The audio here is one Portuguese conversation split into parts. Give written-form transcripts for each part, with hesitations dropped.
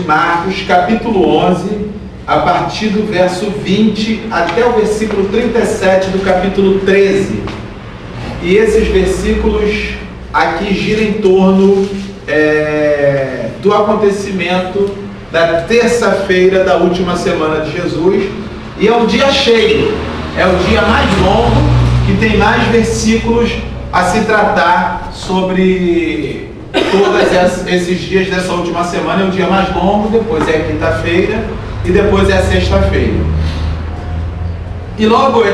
de Marcos, capítulo 11, a partir do verso 20 até o versículo 37 do capítulo 13. E esses versículos aqui giram em torno do acontecimento da terça-feira da última semana de Jesus. E é um dia cheio, é o dia mais longo, que tem mais versículos a se tratar sobre todos esses dias dessa última semana. É o dia mais longo, depois é a quinta-feira e depois é a sexta-feira. E logo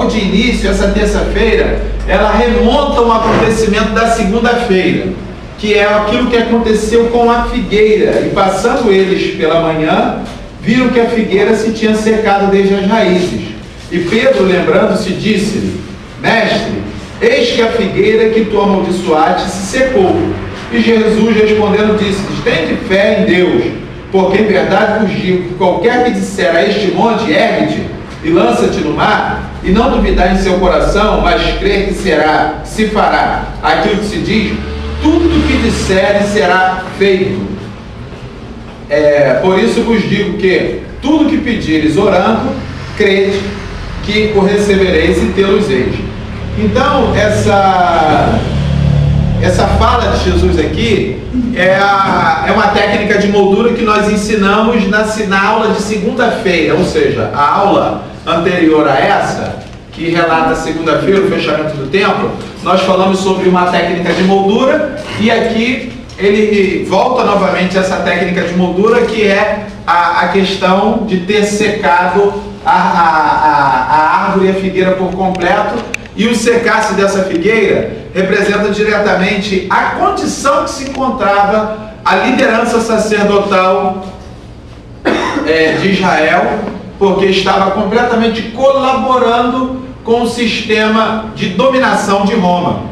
de início, essa terça-feira, ela remonta um acontecimento da segunda-feira, que é aquilo que aconteceu com a figueira. E passando eles pela manhã, viram que a figueira se tinha secado desde as raízes. E Pedro, lembrando-se, disse-lhe: Mestre, eis que a figueira que tu amaldiçoaste se secou. E Jesus, respondendo, disse-lhes: Tende fé em Deus, porque em verdade vos digo que qualquer que disser a este monte, ergue-te e lança-te no mar, e não duvidar em seu coração, mas crer que se fará aquilo que se diz, tudo que disserem será feito. Por isso vos digo que tudo que pedires orando, crede que o recebereis e tê-los eis. Então, essa fala de Jesus aqui é uma técnica de moldura que nós ensinamos na aula de segunda-feira, ou seja, a aula anterior a essa, que relata a segunda-feira, o fechamento do templo. Nós falamos sobre uma técnica de moldura, e aqui ele volta novamente a essa técnica de moldura, que é a questão de ter secado a árvore e a figueira por completo. E o secar-se dessa figueira representa diretamente a condição que se encontrava a liderança sacerdotal de Israel, porque estava completamente colaborando com o sistema de dominação de Roma.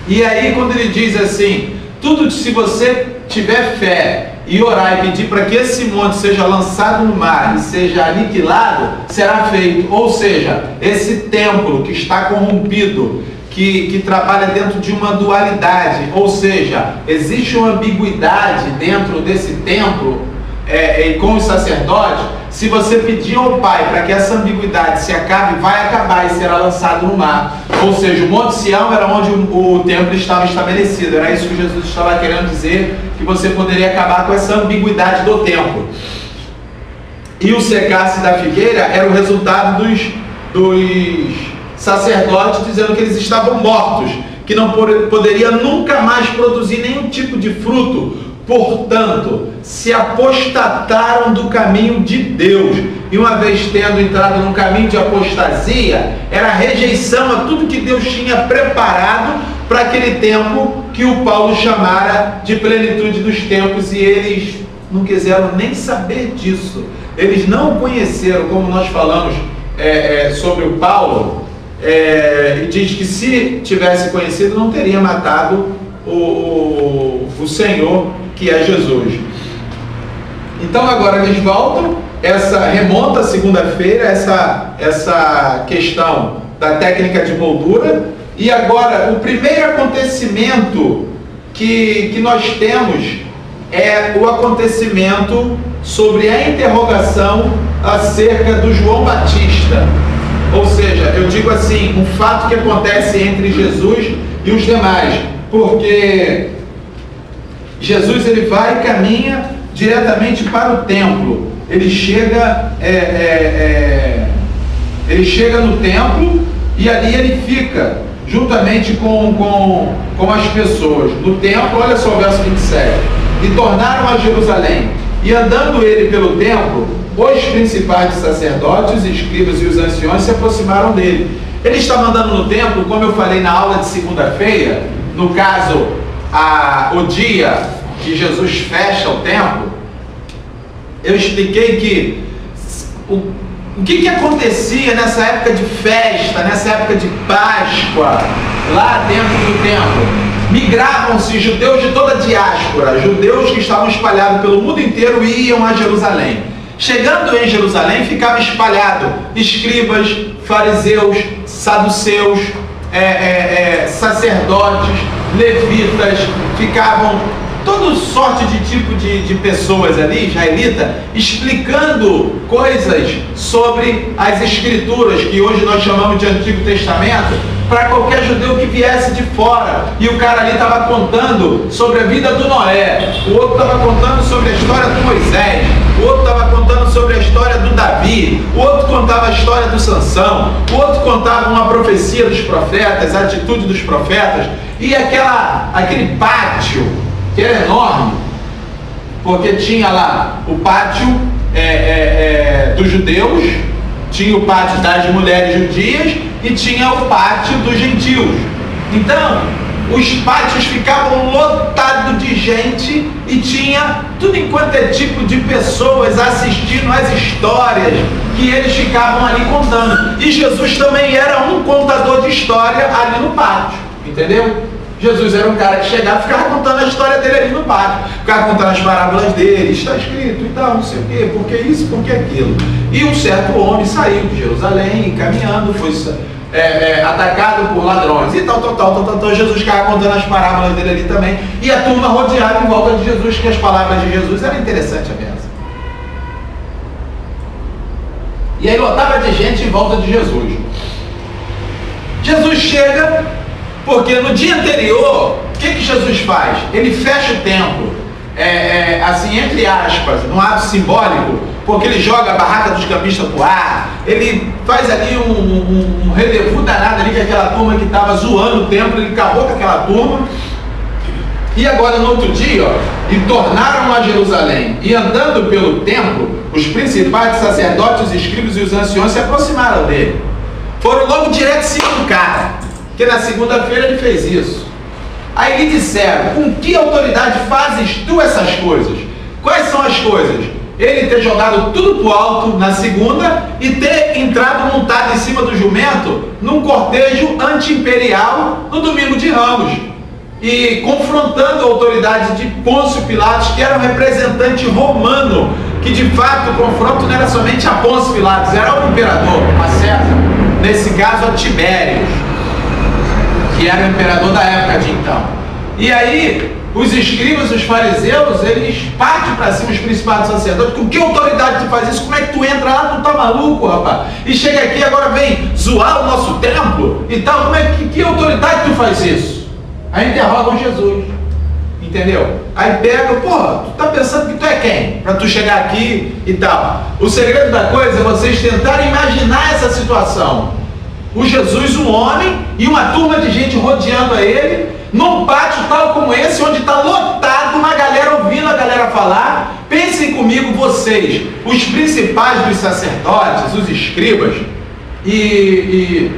E aí, quando ele diz assim: tudo, se você tiver fé e orar e pedir para que esse monte seja lançado no mar e seja aniquilado, será feito. Ou seja, esse templo que está corrompido, que trabalha dentro de uma dualidade, ou seja, existe uma ambiguidade dentro desse templo e com os sacerdotes. Se você pedir ao Pai para que essa ambiguidade se acabe, vai acabar e será lançado no mar. Ou seja, o Monte Sião era onde o templo estava estabelecido. Era isso que Jesus estava querendo dizer, que você poderia acabar com essa ambiguidade do templo. E o secar-se da figueira era o resultado dos sacerdotes dizendo que eles estavam mortos, que não poderia nunca mais produzir nenhum tipo de fruto. Portanto, se apostataram do caminho de Deus, e uma vez tendo entrado num caminho de apostasia, era a rejeição a tudo que Deus tinha preparado para aquele tempo que o Paulo chamara de plenitude dos tempos, e eles não quiseram nem saber disso. Eles não conheceram, como nós falamos sobre o Paulo, e diz que se tivesse conhecido, não teria matado o Senhor, que é Jesus. Então agora eles voltam, remonta a segunda-feira, essa questão da técnica de moldura. E agora o primeiro acontecimento que nós temos é o acontecimento sobre a interrogação acerca do João Batista. Ou seja, eu digo assim, um fato que acontece entre Jesus e os demais, porque Jesus ele vai e caminha diretamente para o templo. Ele chega no templo e ali ele fica juntamente com as pessoas. No templo, olha só o verso 27. E tornaram a Jerusalém, e andando ele pelo templo, os principais sacerdotes, os escribas e os anciões se aproximaram dele. Ele estava andando no templo, como eu falei na aula de segunda-feira, no caso, o dia que Jesus fecha o templo. Eu expliquei que o que acontecia nessa época de festa, nessa época de Páscoa, lá dentro do templo. Migravam-se judeus de toda a diáspora, judeus que estavam espalhados pelo mundo inteiro e iam a Jerusalém. Chegando em Jerusalém, ficava espalhado escribas, fariseus, saduceus, sacerdotes, levitas, ficavam toda sorte de tipo de pessoas ali, israelita, explicando coisas sobre as escrituras, que hoje nós chamamos de Antigo Testamento, para qualquer judeu que viesse de fora. E o cara ali estava contando sobre a vida do Noé, o outro estava contando sobre a história do Moisés, o outro estava contando sobre a história do Davi, o outro contava a história do Sansão, o outro contava uma profecia dos profetas, a atitude dos profetas, e aquele pátio, que era enorme, porque tinha lá o pátio dos judeus, tinha o pátio das mulheres judias e tinha o pátio dos gentios. Então, os pátios ficavam lotados de gente e tinha tudo enquanto é tipo de pessoas assistindo às histórias que eles ficavam ali contando. E Jesus também era um contador de história ali no pátio, entendeu? Jesus era um cara que chegava e ficava contando a história dele ali no pátio, ficava contando as parábolas dele, está escrito e tal, não sei o quê, porque isso, porque aquilo. E um certo homem saiu de Jerusalém, caminhando, foi atacado por ladrões e tal. Jesus ficava contando as parábolas dele ali também, e a turma rodeava em volta de Jesus, que as palavras de Jesus eram interessantes a beça. E aí lotava de gente em volta de Jesus. Jesus chega. Porque no dia anterior, o que Jesus faz? Ele fecha o templo, assim, entre aspas, num ato simbólico, porque ele joga a barraca dos cambistas pro ar, ele faz ali um relevo danado ali com aquela turma que estava zoando o templo, ele acabou com aquela turma. E agora no outro dia, e tornaram a Jerusalém, e andando pelo templo, os principais sacerdotes, os escribas e os anciões se aproximaram dele. Foram logo direto em cima do cara. Porque na segunda-feira ele fez isso. Aí lhe disseram: com que autoridade fazes tu essas coisas? Quais são as coisas? Ele ter jogado tudo pro alto na segunda e ter entrado montado em cima do jumento num cortejo anti-imperial no domingo de Ramos, e confrontando a autoridade de Pôncio Pilatos, que era um representante romano, que de fato o confronto não era somente a Pôncio Pilatos, era o imperador, a César, nesse caso a Tibérios, que era o imperador da época de então. E aí, os escribas, os fariseus, eles partem para cima, os principais sacerdotes: com que autoridade tu faz isso? Como é que tu entra lá? Tu tá maluco, rapaz? E chega aqui agora vem zoar o nosso templo e tal. Como é que autoridade tu faz isso? Aí interrogam Jesus, entendeu? Aí pega: porra, tu tá pensando que tu é quem? Para tu chegar aqui e tal. O segredo da coisa é vocês tentarem imaginar essa situação. O Jesus, um homem, e uma turma de gente rodeando a ele, num pátio tal como esse, onde está lotado, uma galera ouvindo a galera falar. Pensem comigo vocês, os principais dos sacerdotes, os escribas e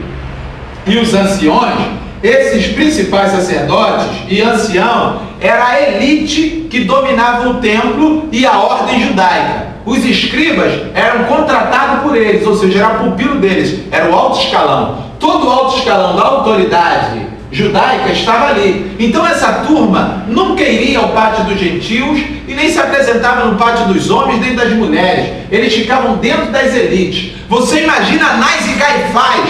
os anciões. Esses principais sacerdotes e ancião era a elite que dominava o templo e a ordem judaica. Os escribas eram contratados por eles, ou seja, era o pupilo deles, era o alto escalão. Todo o alto escalão da autoridade judaica estava ali. Então essa turma nunca iria ao pátio dos gentios e nem se apresentava no pátio dos homens nem das mulheres. Eles ficavam dentro das elites. Você imagina Anás e Caifás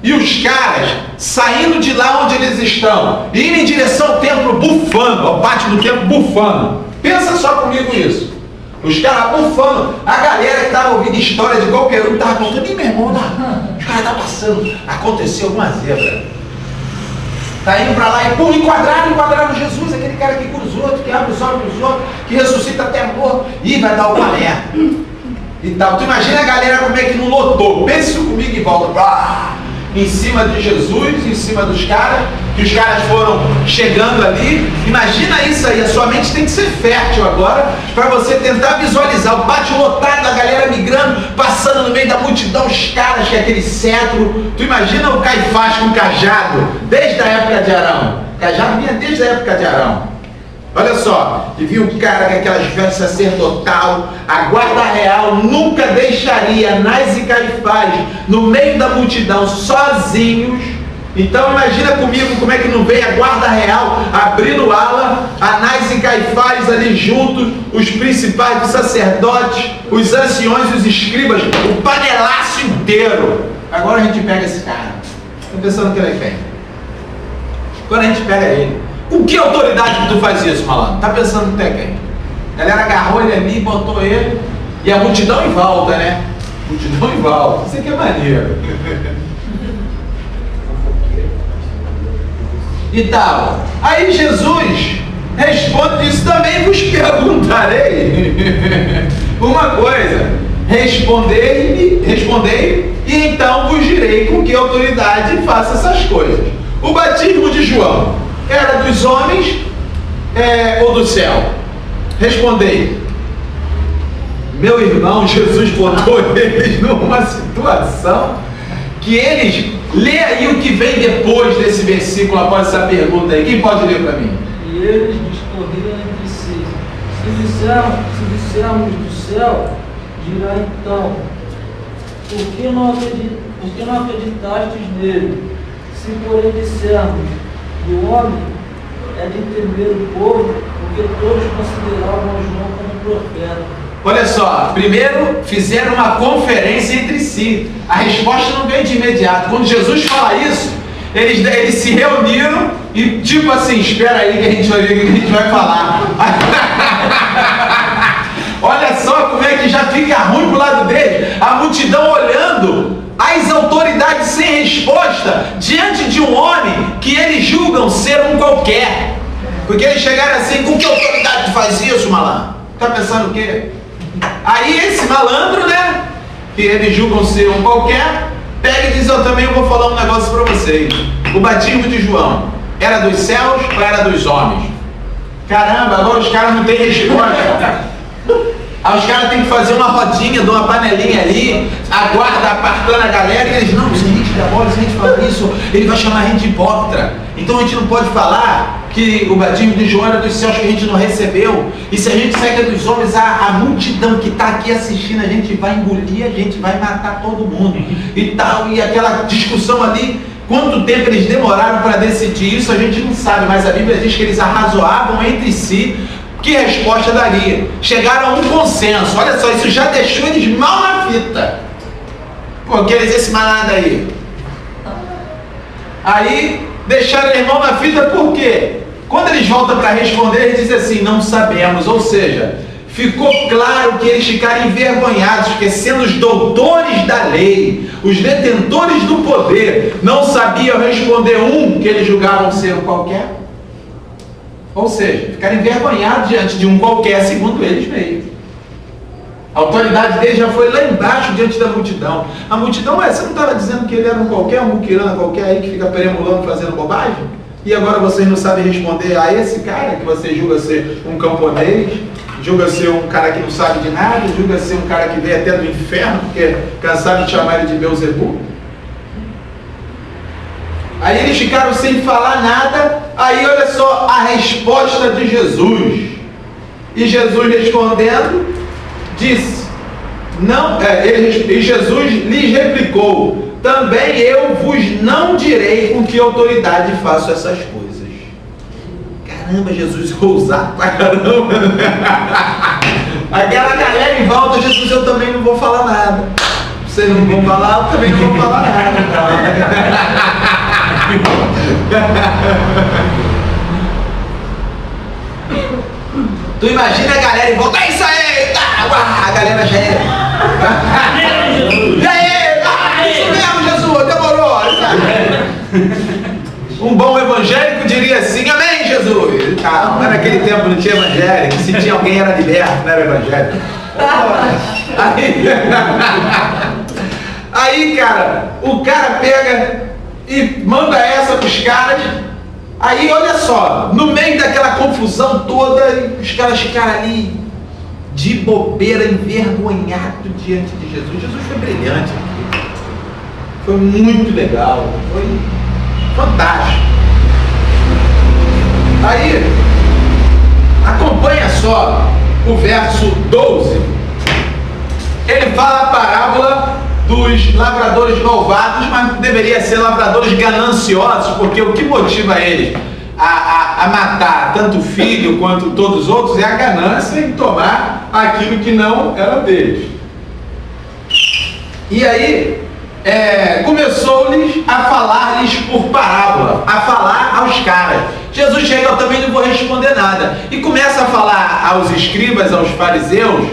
e os caras saindo de lá onde eles estão, indo em direção ao templo bufando, ao pátio do templo bufando. Pensa só comigo isso. Os caras bufando, a galera que estava ouvindo história de qualquer um estava contando: e meu irmão, os caras estão passando, aconteceu alguma zebra. Tá indo para lá e pum, enquadraram Jesus, aquele cara que cura os outros, que abre os olhos dos outros, que ressuscita até morto, e vai dar uma merda. E tal. Tu imagina a galera como é que não lotou. Pense comigo em volta. Em cima de Jesus, em cima dos caras, que os caras foram chegando ali. Imagina isso aí, a sua mente tem que ser fértil agora, para você tentar visualizar o pátio lotado, a galera migrando, passando no meio da multidão, os caras com aquele cetro. Tu imagina o Caifás com cajado, desde a época de Arão. Cajado vinha desde a época de Arão. Olha só, e viu o cara com aquelas vestes sacerdotal. A guarda real nunca deixaria Anás e Caifás no meio da multidão sozinhos. Então imagina comigo como é que não veio a guarda real abrindo ala, Anás e Caifás ali juntos, os principais dos sacerdotes, os anciões e os escribas, o panelaço inteiro. Agora a gente pega esse cara. Estou pensando que ele é quem? Agora a gente pega ele. Com que autoridade que tu faz isso, malandro? Tá pensando que tu é quem? A galera agarrou ele ali, botou ele, e a multidão em volta, né? Multidão em volta. Isso aqui é maneiro. E tal. Aí Jesus responde: isso também vos perguntarei. Uma coisa, respondei e então vos direi com que autoridade faça essas coisas. O batismo de João era dos homens ou do céu? Respondei. Meu irmão, Jesus botou eles numa situação que eles... Lê aí o que vem depois desse versículo, após essa pergunta aí. Quem pode ler para mim? E eles discorriam entre si. Se dissermos do céu, dirá então, por que não acreditastes nele? Se porém dissermos do homem, é de temer o povo, porque todos consideravam João como profeta. Olha só, primeiro fizeram uma conferência entre si. A resposta não veio de imediato. Quando Jesus fala isso, eles se reuniram e tipo assim, espera aí que a gente vai ver o que a gente vai falar. Olha só como é que já fica ruim pro lado dele. A multidão olhando, as autoridades sem resposta diante de um homem que eles julgam ser um qualquer. Porque eles chegaram assim: com que autoridade tu faz isso, malandro? Tá pensando o quê? Aí esse malandro, né, que eles julgam ser um qualquer, pega e diz: eu também vou falar um negócio para vocês. O batismo de João era dos céus ou era dos homens? Caramba, agora os caras não têm resposta. Aí os caras têm que fazer uma rodinha de uma panelinha ali, a guarda apartando a galera, e eles: não, se a gente der bola, se a gente falar isso, ele vai chamar a gente de hipócrita. Então a gente não pode falar que o batismo de João era dos céus, que a gente não recebeu. E se a gente segue dos homens, a multidão que está aqui assistindo, a gente vai engolir, a gente vai matar todo mundo. E tal, e aquela discussão ali, quanto tempo eles demoraram para decidir isso, a gente não sabe, mas a Bíblia diz que eles arrazoavam entre si. Que resposta daria? Chegaram a um consenso. Olha só, isso já deixou eles mal na fita. Porque eles, esse malandro aí deixaram eles mal na fita, por quê? Quando eles voltam para responder, eles dizem assim: não sabemos. Ou seja, ficou claro que eles ficaram envergonhados, porque sendo os doutores da lei, os detentores do poder, não sabiam responder um que eles julgavam ser um qualquer. Ou seja, ficaram envergonhados diante de um qualquer, segundo eles mesmos. A autoridade dele já foi lá embaixo diante da multidão. A multidão, você não estava dizendo que ele era um qualquer, um muquirana qualquer aí que fica perambulando fazendo bobagem? E agora vocês não sabem responder a esse cara que você julga ser um camponês, julga ser um cara que não sabe de nada, julga ser um cara que veio até do inferno, porque cansaram de chamar ele de Beelzebub? Aí eles ficaram sem falar nada. Aí olha só a resposta de Jesus. E Jesus respondendo, disse: não, e Jesus lhes replicou: também eu vos não direi com que autoridade faço essas coisas. Caramba, Jesus ousado pra caramba. Aquela galera em volta: Jesus, eu também não vou falar nada. Vocês não vão falar, eu também não vou falar nada. Tu imagina a galera em volta: é isso aí, tá, a galera já é. E aí, isso mesmo, Jesus, demorou. Um bom evangélico diria assim: amém, Jesus. Ah, mas naquele tempo não tinha evangélico, se tinha alguém era liberto, não era evangélico. Aí, cara, o cara pega e manda essa pros caras. Aí, olha só, no meio daquela confusão toda, os caras ficaram ali de bobeira, envergonhado diante de Jesus. Jesus foi brilhante aqui. Foi muito legal, foi fantástico. Aí, acompanha só o verso 12. Ele fala a parábola dos lavradores malvados, mas deveria ser lavradores gananciosos, porque o que motiva eles a matar tanto o filho quanto todos os outros é a ganância em tomar aquilo que não era deles. E aí, começou-lhes a falar-lhes por parábola, a falar aos caras. Jesus chega, eu também não vou responder nada, e começa a falar aos escribas, aos fariseus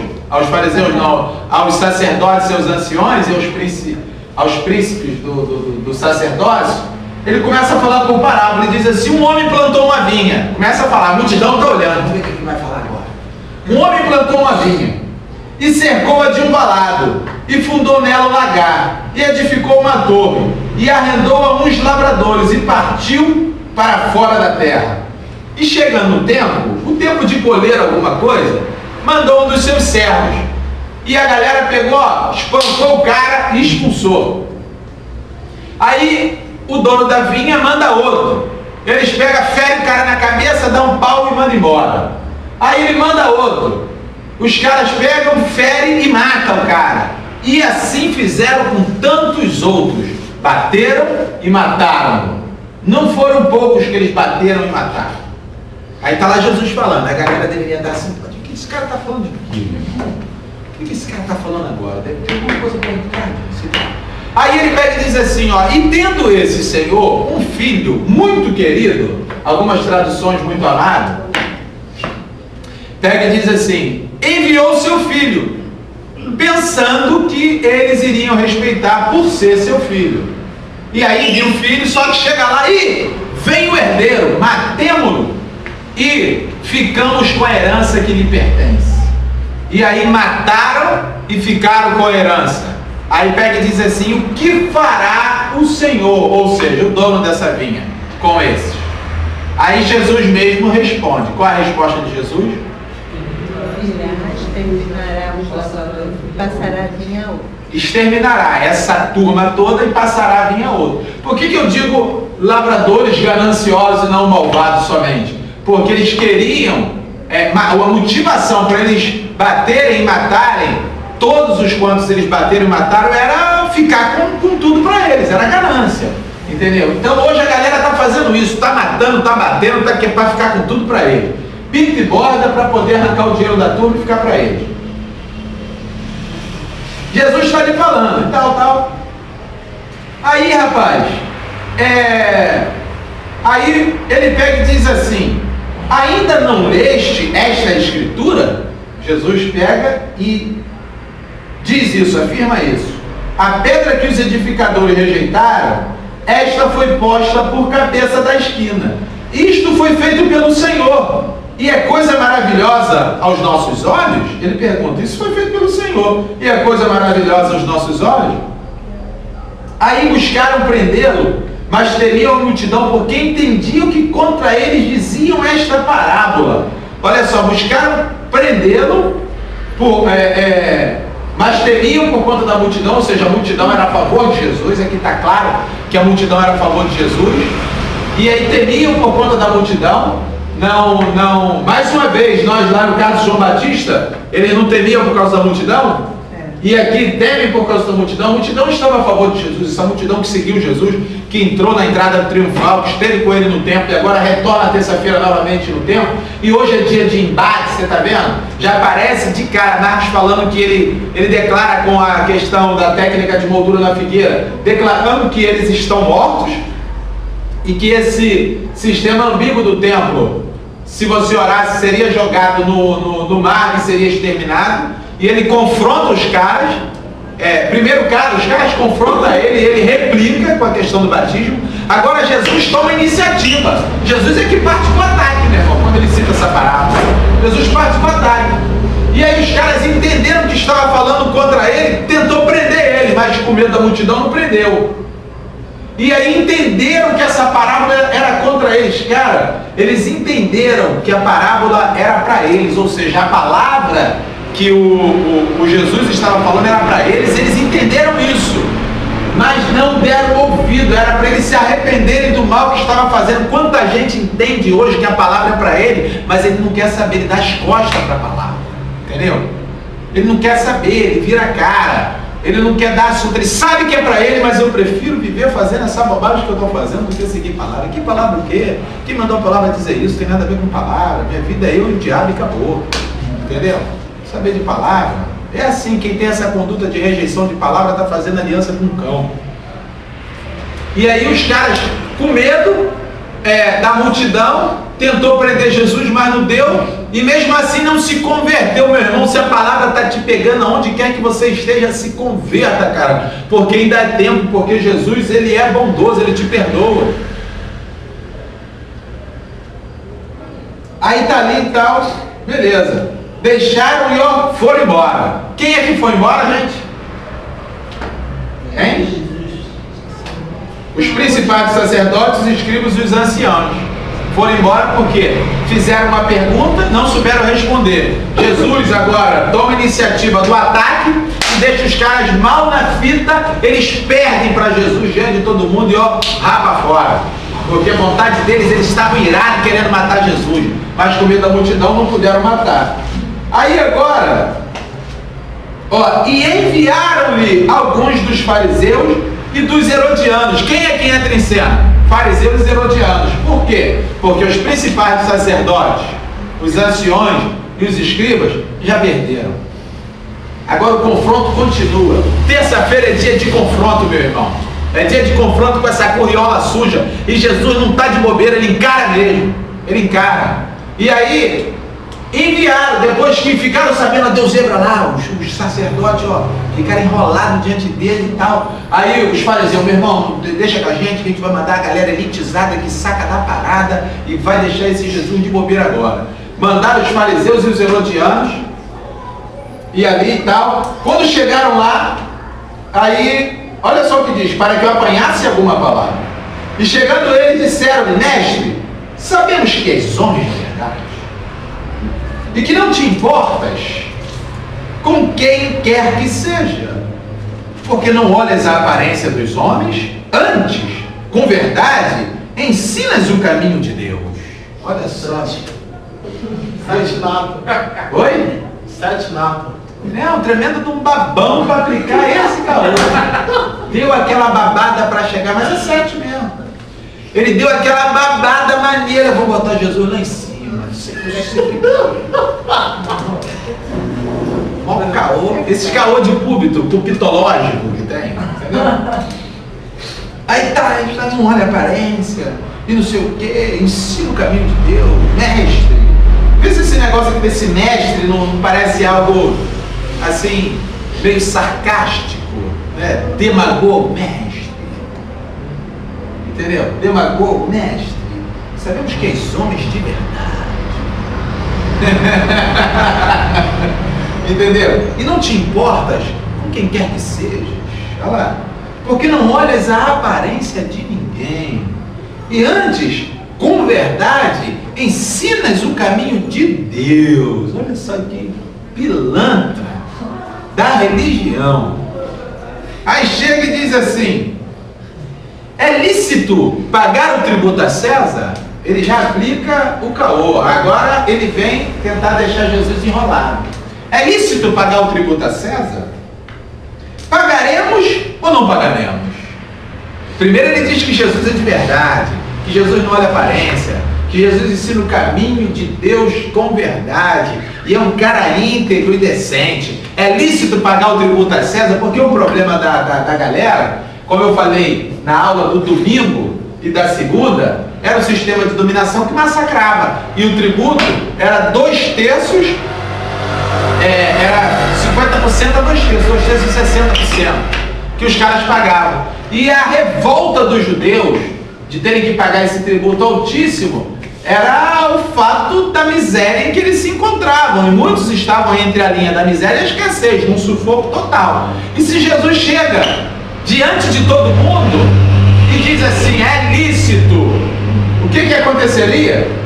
não, aos sacerdotes, seus anciões e aos príncipes do sacerdócio. Ele começa a falar por parábola e diz assim: um homem plantou uma vinha. Começa a falar, a multidão está olhando, vamos ver o que ele vai falar agora. Um homem plantou uma vinha e cercou-a de um valado, e fundou nela um lagar, e edificou uma torre, e arrendou a uns lavradores, e partiu para fora da terra. E chegando o tempo de colher alguma coisa, mandou um dos seus servos, e a galera pegou, espancou o cara e expulsou. Aí o dono da vinha manda outro, eles pegam, ferem o cara na cabeça, dão um pau e mandam embora. Aí ele manda outro, os caras pegam, ferem e matam o cara. E assim fizeram com tantos outros, bateram e mataram. Não foram poucos que eles bateram e mataram. Aí está lá Jesus falando, a galera deveria estar assim: o que esse cara está falando de quê, meu irmão? O que esse cara está falando agora? Deve ter alguma coisa para entrar. Aí ele pega e diz assim, ó: e tendo esse Senhor um filho muito querido, algumas traduções muito amado, pega e diz assim: enviou seu filho, pensando que eles iriam respeitar por ser seu filho. E aí viu o filho, só que chega lá e vem o herdeiro, matemo-lo e ficamos com a herança que lhe pertence. E aí mataram e ficaram com a herança. Aí pega e diz assim: o que fará o Senhor, ou seja, o dono dessa vinha, com esses? Aí Jesus mesmo responde. Qual é a resposta de Jesus? Exterminará os lavradores e passará a vinha a outro. Exterminará essa turma toda e passará a vinha a outro. Por que eu digo lavradores gananciosos e não malvados somente? Porque eles queriam, a motivação para eles baterem e matarem, todos os quantos eles bateram e mataram, era ficar com tudo para eles, era ganância, entendeu? Então hoje a galera está fazendo isso, está matando, está batendo, para ficar com tudo para eles, pinta e borda para poder arrancar o dinheiro da turma e ficar para eles. Jesus está ali falando e tal. Aí, rapaz, aí ele pega e diz assim: ainda não leste esta escritura? Jesus pega e diz isso, afirma isso: a pedra que os edificadores rejeitaram, esta foi posta por cabeça da esquina. Isto foi feito pelo Senhor, e é coisa maravilhosa aos nossos olhos? Ele pergunta: isso foi feito pelo Senhor, e é coisa maravilhosa aos nossos olhos? Aí buscaram prendê-lo, mas teriam a multidão, porque entendiam que contra eles diziam esta parábola. Olha só, buscaram prendê-lo, mas temiam por conta da multidão, ou seja, a multidão era a favor de Jesus. Aqui está claro que a multidão era a favor de Jesus, e aí temiam por conta da multidão. Não, mais uma vez, nós lá no caso de João Batista, eles não temiam por causa da multidão, e aqui temem por causa da multidão. A multidão estava a favor de Jesus, essa multidão que seguiu Jesus, que entrou na entrada triunfal, que esteve com ele no templo e agora retorna na terça-feira novamente no templo, e hoje é dia de embate, você está vendo? Já aparece de cara Marcos falando que ele declara com a questão da técnica de moldura na figueira, declarando que eles estão mortos, e que esse sistema ambíguo do templo, se você orasse, seria jogado no mar e seria exterminado. E ele confronta os caras. Primeiro os caras confrontam ele, e ele replica com a questão do batismo. Agora Jesus toma iniciativa. Jesus é que parte com o ataque, né, irmão? Quando ele cita essa parábola, Jesus parte com o ataque. E aí os caras entenderam que estava falando contra ele, tentou prender ele, mas com medo da multidão não prendeu. E aí entenderam que essa parábola era contra eles. Cara, eles entenderam que a parábola era para eles, ou seja, a palavra que o Jesus estava falando era para eles. Eles entenderam isso, mas não deram ouvido. Era para eles se arrependerem do mal que estava fazendo. Quanta gente entende hoje que a palavra é para ele, mas ele não quer saber, ele dá as costas para a palavra, entendeu? Ele não quer saber, ele vira a cara. Ele não quer dar assunto, ele sabe que é para ele, mas eu prefiro viver fazendo essa bobagem que eu estou fazendo do que seguir palavra. Que palavra o quê? Quem mandou a palavra dizer isso? Tem nada a ver com palavra. Minha vida é eu e o diabo e acabou. Entendeu? Saber de palavra. É assim, quem tem essa conduta de rejeição de palavra está fazendo aliança com o cão. E aí os caras, com medo da multidão, tentou prender Jesus, mas não deu, e mesmo assim não se converteu, meu irmão. Se a palavra está te pegando aonde quer que você esteja, se converta, cara, porque ainda é tempo, porque Jesus, ele é bondoso, ele te perdoa. Aí tá ali e tal, beleza, deixaram e ó, foram embora. Quem é que foi embora, gente? Hein? Os principais sacerdotes, os escribas e os anciãos foram embora porque fizeram uma pergunta, não souberam responder. Jesus agora toma a iniciativa do ataque e deixa os caras mal na fita. Eles perdem para Jesus diante de todo mundo e ó, rapa fora, porque a vontade deles, eles estavam irados querendo matar Jesus, mas com medo da multidão não puderam matar. Aí agora, ó, e enviaram-lhe alguns dos fariseus e dos herodianos. Quem é que entra em cena? Fariseus e herodianos. Por quê? Porque os principais sacerdotes, os anciões e os escribas já perderam. Agora o confronto continua. Terça-feira é dia de confronto, meu irmão. É dia de confronto com essa curriola suja. E Jesus não está de bobeira, ele encara mesmo. Ele encara. E aí, enviaram, depois que ficaram sabendo, deu zebra lá, os sacerdotes, ó, ficaram enrolados diante dele e tal. Aí os fariseus, meu irmão, deixa com a gente vai mandar a galera elitizada que saca da parada e vai deixar esse Jesus de bobeira agora. Mandaram os fariseus e os herodianos, e ali e tal. Quando chegaram lá, aí, olha só o que diz, para que eu apanhasse alguma palavra. E chegando eles disseram, mestre, sabemos que és homem de verdade, e que não te importas com quem quer que seja, porque não olhas a aparência dos homens, antes, com verdade, ensinas o caminho de Deus. Olha só. 7 nato. Oi? 7 nato. É um tremendo de um babão para aplicar esse calor. Deu aquela babada para chegar, mas é 7 mesmo. Ele deu aquela babada maneira. Vou botar Jesus lá em cima. Olha o caô, esses caô de pulpitológico que tem, entendeu? Aí tá, ele não olha a aparência e não sei o que, ensina o caminho de Deus, mestre. Vê se esse negócio aqui desse mestre não parece algo assim, meio sarcástico, né? Demagogo, mestre. Entendeu? Demagogo, mestre. Sabemos que és homens de verdade. Entendeu? E não te importas com quem quer que sejas. Olha lá. Porque não olhas a aparência de ninguém. E antes, com verdade, ensinas o caminho de Deus. Olha só que pilantra da religião. Aí chega e diz assim: é lícito pagar o tributo a César? Ele já aplica o caô. Agora ele vem tentar deixar Jesus enrolado. É lícito pagar o tributo a César? Pagaremos ou não pagaremos? Primeiro ele diz que Jesus é de verdade, que Jesus não olha a aparência, que Jesus ensina o caminho de Deus com verdade, e é um cara íntegro e decente. É lícito pagar o tributo a César, porque o problema da galera, como eu falei na aula do domingo e da segunda, era o sistema de dominação que massacrava, e o tributo era 2/3, era 50% a 2/3, 2/3 e 60% que os caras pagavam. E a revolta dos judeus de terem que pagar esse tributo altíssimo era o fato da miséria em que eles se encontravam, e muitos estavam entre a linha da miséria e a escassez, num sufoco total. E se Jesus chega diante de todo mundo e diz assim, é lícito, o que aconteceria?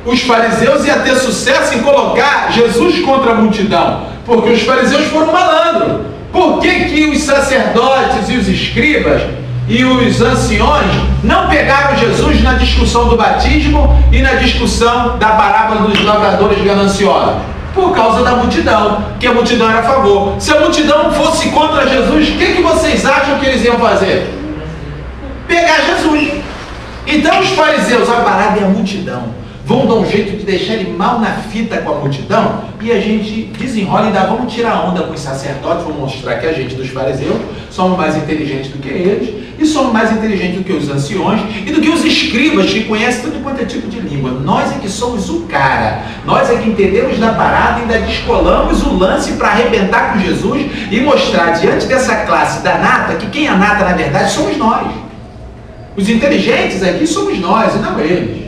Os fariseus iam ter sucesso em colocar Jesus contra a multidão, porque os fariseus foram malandros. Por que os sacerdotes e os escribas e os anciões não pegaram Jesus na discussão do batismo e na discussão da parábola dos lavradores gananciosos? Por causa da multidão, que a multidão era a favor. Se a multidão fosse contra Jesus, o que vocês acham que eles iam fazer? Pegar Jesus. Então os fariseus, a parada é a multidão. vão dar um jeito de deixar ele mal na fita com a multidão, e a gente desenrola e ainda vamos tirar onda com os sacerdotes, vamos mostrar que a gente dos fariseus somos mais inteligentes do que eles, e somos mais inteligentes do que os anciões, e do que os escribas, que conhecem tudo quanto é tipo de língua. Nós é que somos o cara, nós é que entendemos da parada e ainda descolamos o lance para arrebentar com Jesus e mostrar diante dessa classe da nata, que quem é a nata na verdade somos nós. Os inteligentes aqui somos nós e não eles.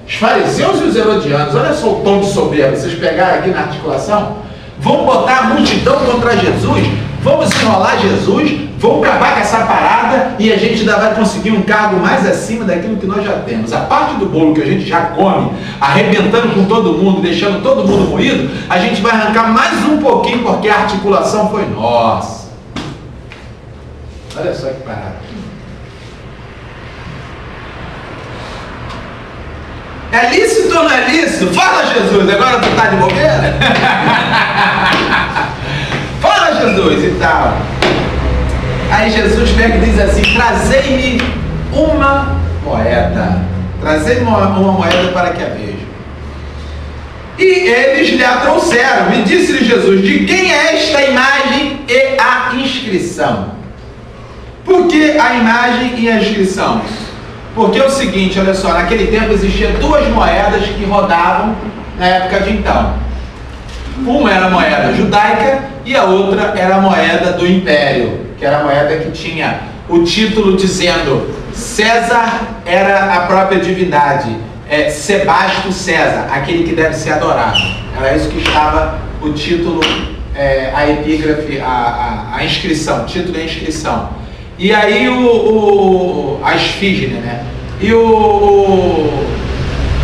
Os fariseus e os herodianos, olha só o tom de soberba, vocês pegaram aqui na articulação, vão botar a multidão contra Jesus, vamos enrolar Jesus, vão acabar com essa parada e a gente ainda vai conseguir um cargo mais acima daquilo que nós já temos. A parte do bolo que a gente já come, arrebentando com todo mundo, deixando todo mundo moído, a gente vai arrancar mais um pouquinho porque a articulação foi nossa. Olha só que parada. É lícito ou não é lícito? Fala, Jesus, agora tu tá de bobeira? Fala, Jesus, e tal. Aí Jesus pega e diz assim, trazei-me uma moeda. Trazei-me uma moeda para que a veja. E eles lhe a trouxeram. Me disse-lhe Jesus, de quem é esta imagem e a inscrição? Por que a imagem e a inscrição? Porque é o seguinte, olha só, naquele tempo existiam duas moedas que rodavam na época de então. Uma era a moeda judaica e a outra era a moeda do império, que era a moeda que tinha o título dizendo César era a própria divindade, Sebasto César, aquele que deve ser adorado. Era isso que estava o título, a epígrafe, a inscrição, o título e a inscrição. E aí a esfígene, né? E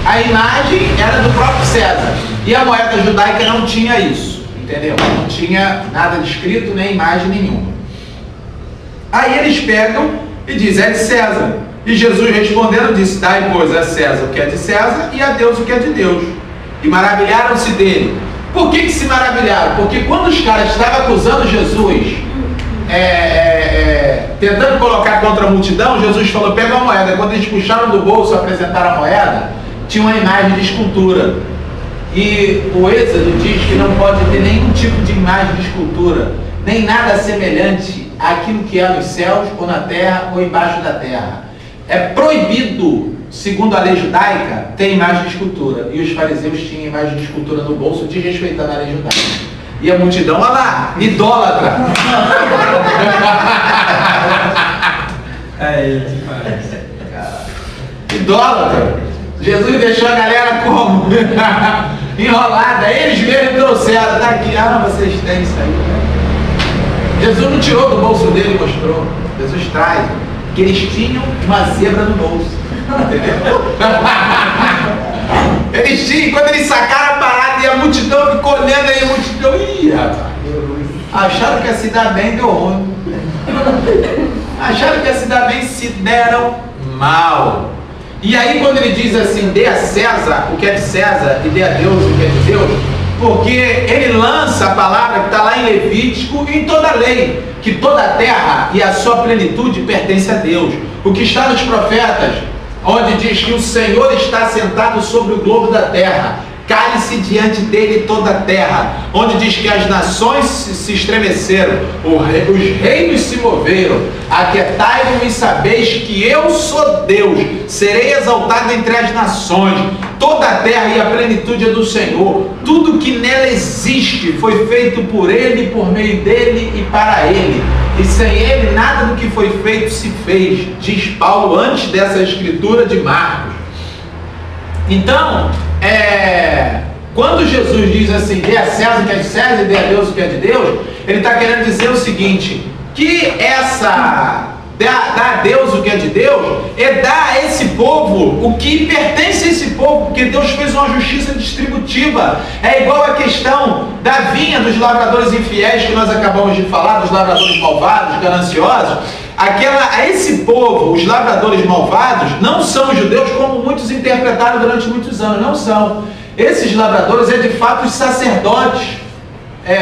a imagem era do próprio César. E a moeda judaica não tinha isso, entendeu? Não tinha nada de escrito, nem imagem nenhuma. Aí eles pegam e dizem, é de César. E Jesus respondendo disse, dai pois a César o que é de César e a Deus o que é de Deus. E maravilharam-se dele. Por que se maravilharam? Porque quando os caras estavam acusando Jesus, tentando colocar contra a multidão, Jesus falou, pega uma moeda. Quando eles puxaram do bolso, apresentaram a moeda, tinha uma imagem de escultura. E o Êxodo diz que não pode ter nenhum tipo de imagem de escultura, nem nada semelhante àquilo que é nos céus, ou na terra, ou embaixo da terra. É proibido, segundo a lei judaica, ter imagem de escultura. E os fariseus tinham imagem de escultura no bolso, desrespeitando a lei judaica. E a multidão, olha lá, idólatra. Idólatra. Jesus deixou a galera como? Enrolada. Eles mesmo trouxeram. Tá aqui, vocês têm isso aí. Jesus não tirou do bolso dele e mostrou. Jesus traz. Que eles tinham uma zebra no bolso. Entendeu? Eles tinham, quando eles sacaram a parada e a multidão ficou olhando aí, a multidão, ih, rapaz, acharam que ia se dar bem, deu ruim. Acharam que ia se dar bem, se deram mal. E aí quando ele diz assim, dê a César o que é de César e dê a Deus o que é de Deus, porque ele lança a palavra que está lá em Levítico e em toda a lei, que toda a terra e a sua plenitude pertence a Deus. O que está nos profetas, onde diz que o Senhor está sentado sobre o globo da terra, cale-se diante dele toda a terra, onde diz que as nações se estremeceram, os reinos se moveram, aquietai-vos e sabeis que eu sou Deus, serei exaltado entre as nações, toda a terra e a plenitude é do Senhor, tudo que nela existe foi feito por ele, por meio dele e para ele, e sem ele nada do que foi feito se fez, diz Paulo antes dessa escritura de Marcos. Então, quando Jesus diz assim, dê a César o que é de César e dê a Deus o que é de Deus, ele está querendo dizer o seguinte, que dar a Deus o que é de Deus, é dar a esse povo o que pertence a esse povo, porque Deus fez uma justiça distributiva. É igual a questão da vinha dos lavradores infiéis que nós acabamos de falar, dos lavradores malvados, gananciosos. A esse povo, os lavradores malvados, não são judeus como muitos interpretaram durante muitos anos, não são. Esses lavradores de fato os sacerdotes,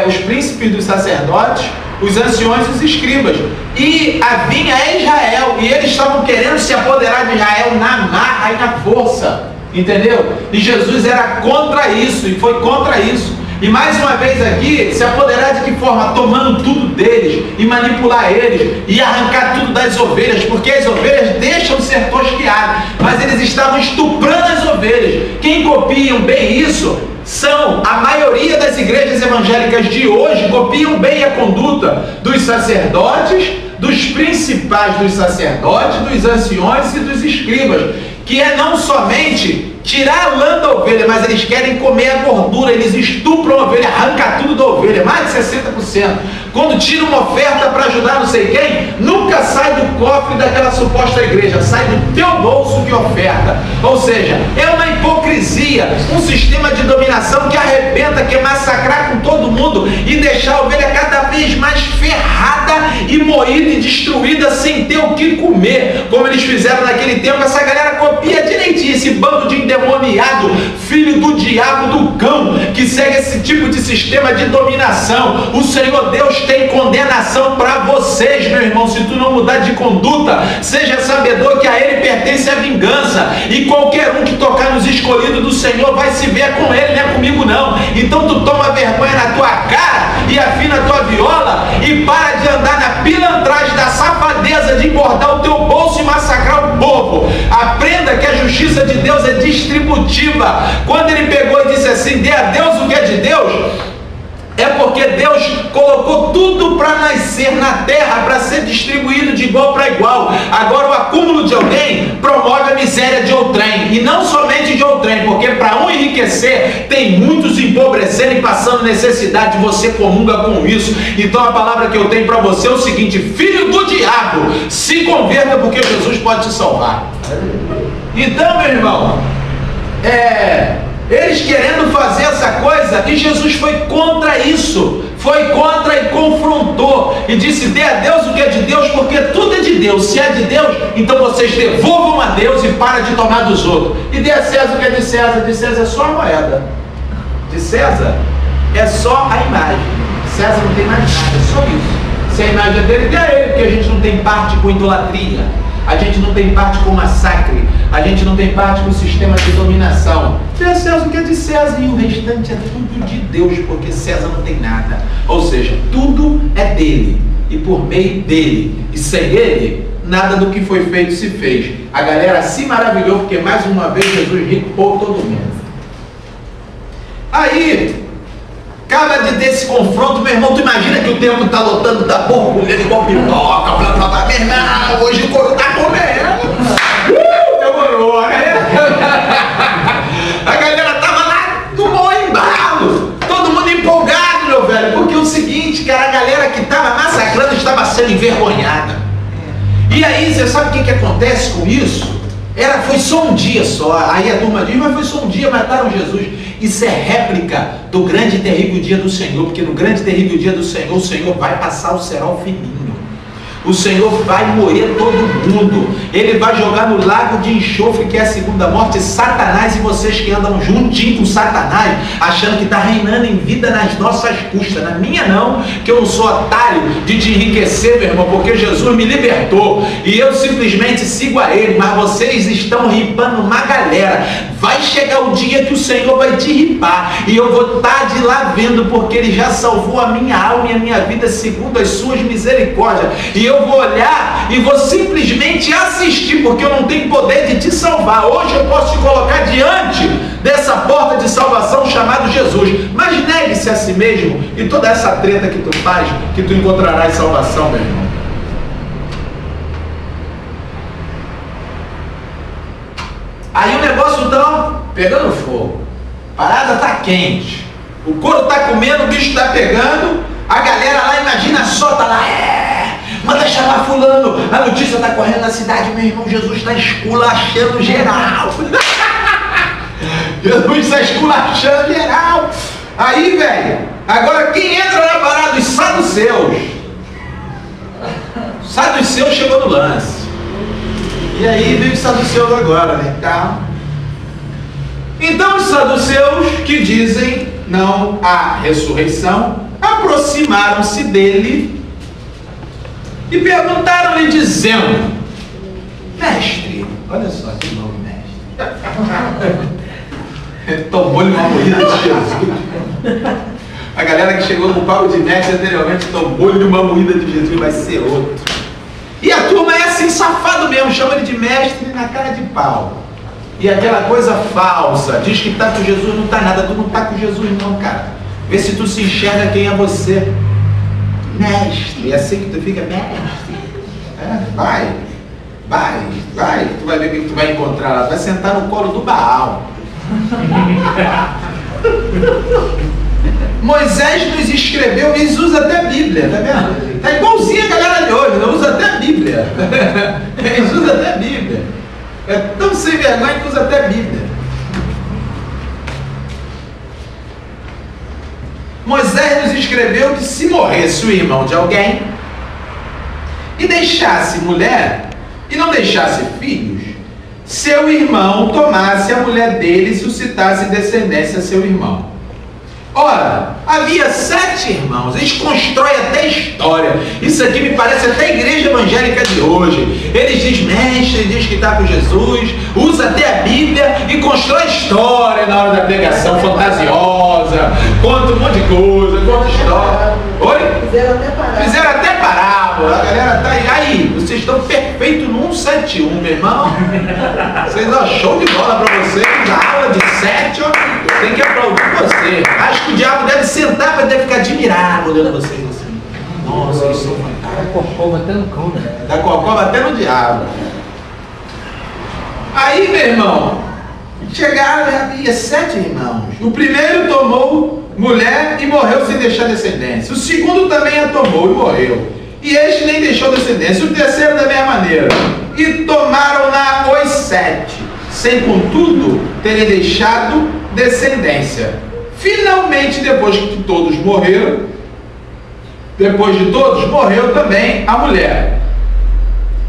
os príncipes dos sacerdotes, os anciões e os escribas. E a vinha é Israel, e eles estavam querendo se apoderar de Israel na marra e na força. Entendeu? E Jesus era contra isso, e foi contra isso. E mais uma vez aqui, se apoderar de que forma? Tomando tudo deles, e manipular eles, e arrancar tudo das ovelhas, porque as ovelhas deixam de ser tosqueadas, mas eles estavam estuprando as ovelhas. Quem copiam bem isso são a maioria das igrejas evangélicas de hoje, copiam bem a conduta dos sacerdotes, dos principais dos sacerdotes, dos anciões e dos escribas, que é não somente tirar a lã da ovelha, mas eles querem comer a gordura, eles estupram a ovelha, arrancam tudo da ovelha, mais de 60%. Quando tira uma oferta para ajudar não sei quem, nunca sai do cofre daquela suposta igreja, sai do teu bolso que oferta. Ou seja, é uma hipocrisia, um sistema de dominação que arrebenta, quer massacrar com todo mundo e deixar a ovelha cada vez mais ferrada e moída e destruída sem ter o que comer, como eles fizeram naquele tempo. Essa galera copia direitinho, esse bando de endemoniado, filho do diabo, do cão, que segue esse tipo de sistema de dominação. O Senhor Deus tem condenação para vocês, meu irmão, se tu não mudar de conduta. Seja sabedor que a Ele pertence a vingança, e qualquer um que tocar nos escolhidos do Senhor vai se ver com Ele, não é comigo não. Então tu toma vergonha na tua cara e afina a tua viola e para de andar na pilantragem da safadeza de engordar o teu bolso e massacrar o povo. Aprenda que a justiça de Deus é distributiva. Quando Ele pegou e disse assim, dê a Deus o que é de Deus, é porque Deus colocou tudo para nascer na terra, para ser distribuído de igual para igual. Agora o acúmulo de alguém promove a miséria de outrem, e não somente de outrem, porque para um enriquecer, tem muitos empobrecendo e passando necessidade. Você comunga com isso. Então a palavra que eu tenho para você é o seguinte: filho do diabo, se converta, porque Jesus pode te salvar. Então, meu irmão, eles querendo fazer essa coisa, e Jesus foi contra isso, foi contra e confrontou, e disse, dê a Deus o que é de Deus, porque tudo é de Deus. Se é de Deus, então vocês devolvam a Deus e para de tomar dos outros, e dê a César o que é de César. De César é só a moeda, de César é só a imagem. César não tem mais nada, é só isso. Se a imagem é dele, dê a ele, porque a gente não tem parte com idolatria, a gente não tem parte com massacre, a gente não tem parte com o sistema de dominação. Dê a César o que é de César, e o restante é tudo de Deus, porque César não tem nada. Ou seja, tudo é dele, e por meio dele, e sem ele, nada do que foi feito se fez. A galera se maravilhou, porque mais uma vez Jesus ricou todo mundo. Aí, acaba de ter esse confronto, meu irmão. Tu imagina que o tempo está lotando, tá bom, comendo igual pipoca, blá blá blá. Meu irmão, hoje o couro tá comendo. Demorou, a galera tava lá no bom embalo, todo mundo empolgado, meu velho, porque o seguinte, cara, a galera que tava massacrando estava sendo envergonhada. E aí, você sabe o que acontece com isso? Foi só um dia só. Aí a turma diz, mas foi só um dia, mataram Jesus. Isso é réplica do grande e terrível dia do Senhor, porque no grande e terrível dia do Senhor, o Senhor vai passar o cerol fininho. O Senhor vai moer todo mundo. Ele vai jogar no lago de enxofre, que é a segunda morte, Satanás e vocês que andam juntinho com Satanás, achando que está reinando em vida nas nossas custas. Na minha não, que eu não sou otário de te enriquecer, meu irmão, porque Jesus me libertou e eu simplesmente sigo a Ele, mas vocês estão ripando uma galera. Vai chegar o dia que o Senhor vai te ripar, e eu vou estar de lá vendo, porque Ele já salvou a minha alma e a minha vida segundo as suas misericórdias, e eu vou olhar e vou simplesmente assistir, porque eu não tenho poder de te salvar. Hoje eu posso te colocar diante dessa porta de salvação chamado Jesus, mas negue-se a si mesmo, e toda essa treta que tu faz, que tu encontrarás salvação, meu irmão. Aí o negócio tá pegando fogo, a parada tá quente, o couro tá comendo, o bicho tá pegando, a galera lá, imagina só, tá lá, manda chamar fulano, a notícia tá correndo na cidade, meu irmão, Jesus tá esculachando geral. Jesus tá esculachando geral. Aí, velho, agora quem entra na parada? Os saduceus. Os saduceus chegou no lance. E aí vem os saduceus agora, né? Então os saduceus, que dizem não há ressurreição, aproximaram-se dele e perguntaram-lhe dizendo, mestre, olha só que novo mestre, Tomou-lhe uma moída de Jesus. A galera que chegou com o papo de mestre anteriormente tomou-lhe uma moída de Jesus, vai ser outro. E a turma é assim, safado mesmo, chama ele de mestre na cara de pau. E aquela coisa falsa, diz que está com Jesus, não está nada, tu não está com Jesus não, cara. Vê se tu se enxerga quem é você. Mestre, é assim que tu fica, mestre. Vai, tu vai ver o que tu vai encontrar lá, tu vai sentar no colo do Baal. Moisés nos escreveu, eles usam até a Bíblia, tá vendo? Tá igualzinho a galera de hoje, não usa até a Bíblia. Eles usam até a Bíblia. É tão sem vergonha que usa até a Bíblia. Moisés nos escreveu que se morresse o irmão de alguém e deixasse mulher e não deixasse filhos, seu irmão tomasse a mulher dele e suscitasse descendência a seu irmão. Ora, havia 7 irmãos, eles constroem até história. Isso aqui me parece até a igreja evangélica de hoje. Eles dizem, mestre, diz que está com Jesus, usa até a Bíblia e constrói história na hora da pregação, fantasiosa, conta um monte de coisa, conta história. Oi? Fizeram até parábola. A galera tá aí, vocês estão perfeitos no 171, meu irmão. Vocês, ó, show de bola para vocês, a aula de 7, ó, tem que aplaudir você. Acho que o diabo deve sentar para deve ficar admirado olhando vocês assim. Nossa, eles são fantásticos. Dá cocô até no cão, né? Dá cocô até no diabo. Aí, meu irmão, chegaram, havia 7 irmãos. O primeiro tomou mulher e morreu sem deixar descendência. O segundo também a tomou e morreu. E este nem deixou descendência. O terceiro da mesma maneira. E tomaram-na os 7, sem contudo terem deixado descendência. Finalmente, depois de todos morreram, morreu também a mulher.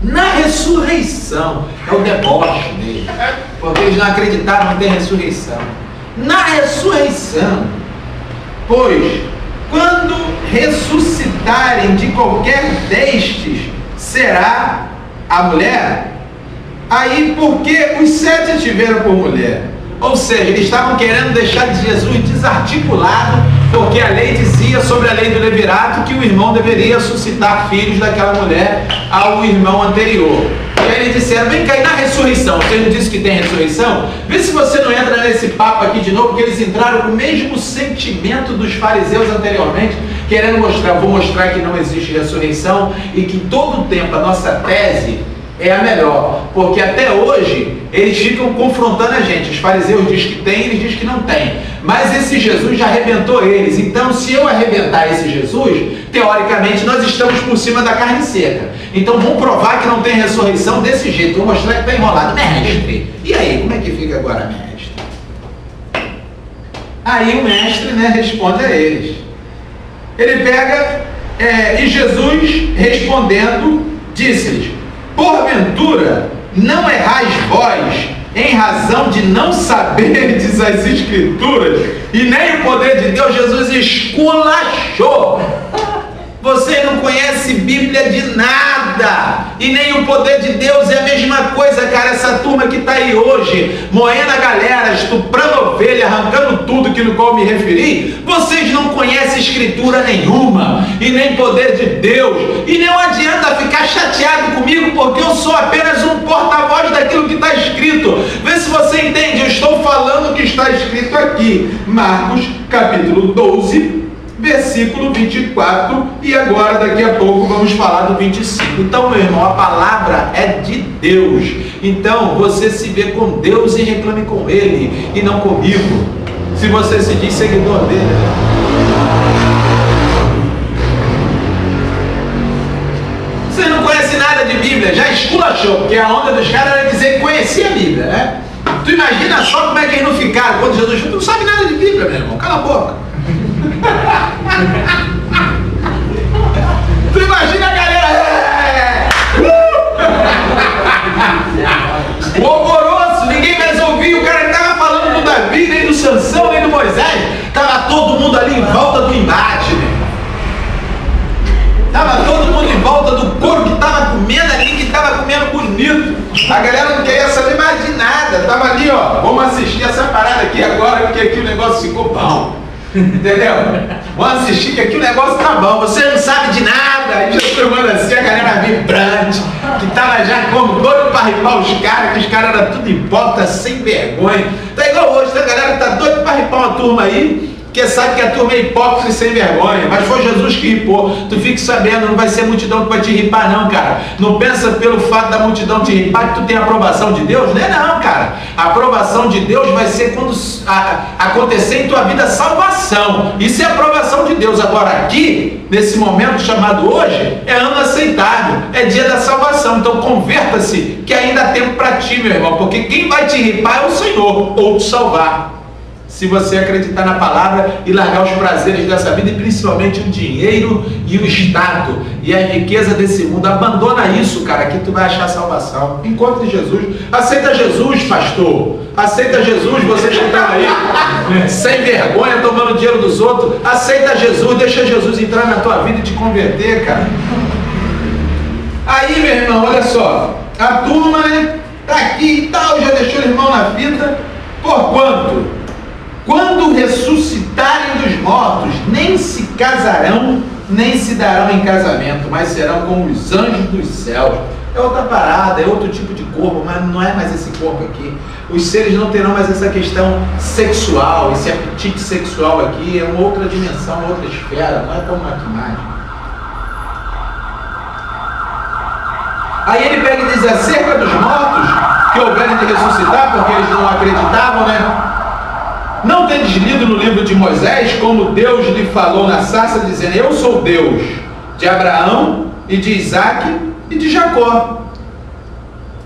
Na ressurreição, é o deboche dele, porque eles não acreditaram que tem ressurreição. Na ressurreição, pois, quando ressuscitarem de qualquer destes, será a mulher? Aí, porque os 7 tiveram por mulher? Ou seja, eles estavam querendo deixar de Jesus desarticulado, porque a lei dizia sobre a lei do levirato que o irmão deveria suscitar filhos daquela mulher ao irmão anterior. E aí eles disseram, vem cá, e na ressurreição, você não disse que tem ressurreição? Vê se você não entra nesse papo aqui de novo, porque eles entraram com o mesmo sentimento dos fariseus anteriormente, querendo mostrar, vou mostrar que não existe ressurreição e que todo o tempo a nossa tese é a melhor, porque até hoje eles ficam confrontando a gente. Os fariseus dizem que tem, eles dizem que não tem, mas esse Jesus já arrebentou eles. Então, se eu arrebentar esse Jesus, teoricamente nós estamos por cima da carne seca. Então vamos provar que não tem ressurreição desse jeito. Vou mostrar que está enrolado. Mestre, e aí, como é que fica agora, mestre? Aí o mestre, responde a eles. Ele pega e Jesus respondendo disse-lhes: porventura, não errais vós em razão de não saberdes as Escrituras e nem o poder de Deus? Jesus esculachou. Você não conhece Bíblia de nada e nem o poder de Deus. É a mesma coisa, cara. Essa turma que está aí hoje, moendo a galera, estuprando ovelha, arrancando tudo que no qual me referi, vocês não conhecem Escritura nenhuma e nem poder de Deus. E não adianta ficar chateado comigo, porque eu sou apenas um porta-voz daquilo que está escrito. Vê se você entende. Eu estou falando o que está escrito aqui, Marcos capítulo 12, versículo 24, e agora daqui a pouco vamos falar do 25. Então, meu irmão, a palavra é de Deus. Então você se vê com Deus e reclame com Ele e não comigo, se você se diz seguidor dele. Você não conhece nada de Bíblia, já esculachou, porque a onda dos caras era dizer que conhecia a Bíblia, né? Tu imagina só como é que eles não ficaram quando Jesus falou: tu não sabe nada de Bíblia, meu irmão, cala a boca. Tu imagina a galera, o alvoroço, ninguém mais ouvia. O cara que estava falando do Davi, nem do Sansão, nem do Moisés, estava todo mundo ali em volta do embate, né? Estava todo mundo em volta do couro que estava comendo ali, que estava comendo bonito. A galera não queria saber mais de nada, estava ali Entendeu? Vamos assistir que aqui o negócio tá bom, você não sabe de nada. Aí Jesus manda assim, a galera vibrante, que tava já como doido para ripar os caras, que os caras eram tudo hipócrita, sem vergonha. Tá igual hoje, a galera tá doido para ripar uma turma aí, porque sabe que a turma é hipócrita e sem vergonha, mas foi Jesus que ripou. Tu fique sabendo, não vai ser a multidão que vai te ripar não, cara. Não pensa pelo fato da multidão te ripar que tu tem a aprovação de Deus, não é não, cara. A aprovação de Deus vai ser quando acontecer em tua vida salvação. Isso é a aprovação de Deus. Agora aqui, nesse momento chamado hoje, é ano aceitável, é dia da salvação. Então converta-se, que ainda há tempo para ti, meu irmão, porque quem vai te ripar é o Senhor, ou te salvar. Se você acreditar na palavra e largar os prazeres dessa vida, e principalmente o dinheiro e o estado e a riqueza desse mundo, abandona isso, cara, que tu vai achar salvação. Encontre Jesus, aceita Jesus, pastor, aceita Jesus, vocês que estão aí sem vergonha, tomando dinheiro dos outros, aceita Jesus, deixa Jesus entrar na tua vida e te converter, cara. Aí, meu irmão, olha só, a turma, né, tá aqui e tal, já deixou o irmão na fita, porquanto quando ressuscitarem dos mortos, nem se casarão, nem se darão em casamento, mas serão como os anjos dos céus. É outra parada, é outro tipo de corpo, mas não é mais esse corpo aqui. Os seres não terão mais essa questão sexual, esse apetite sexual aqui, é uma outra dimensão, outra esfera, não é tão maquiagem. Aí ele pega e diz acerca dos mortos, que houverem de ressuscitar, porque eles não acreditavam, né? Não tendes lido no livro de Moisés como Deus lhe falou na sarça, dizendo: eu sou Deus de Abraão e de Isaac e de Jacó.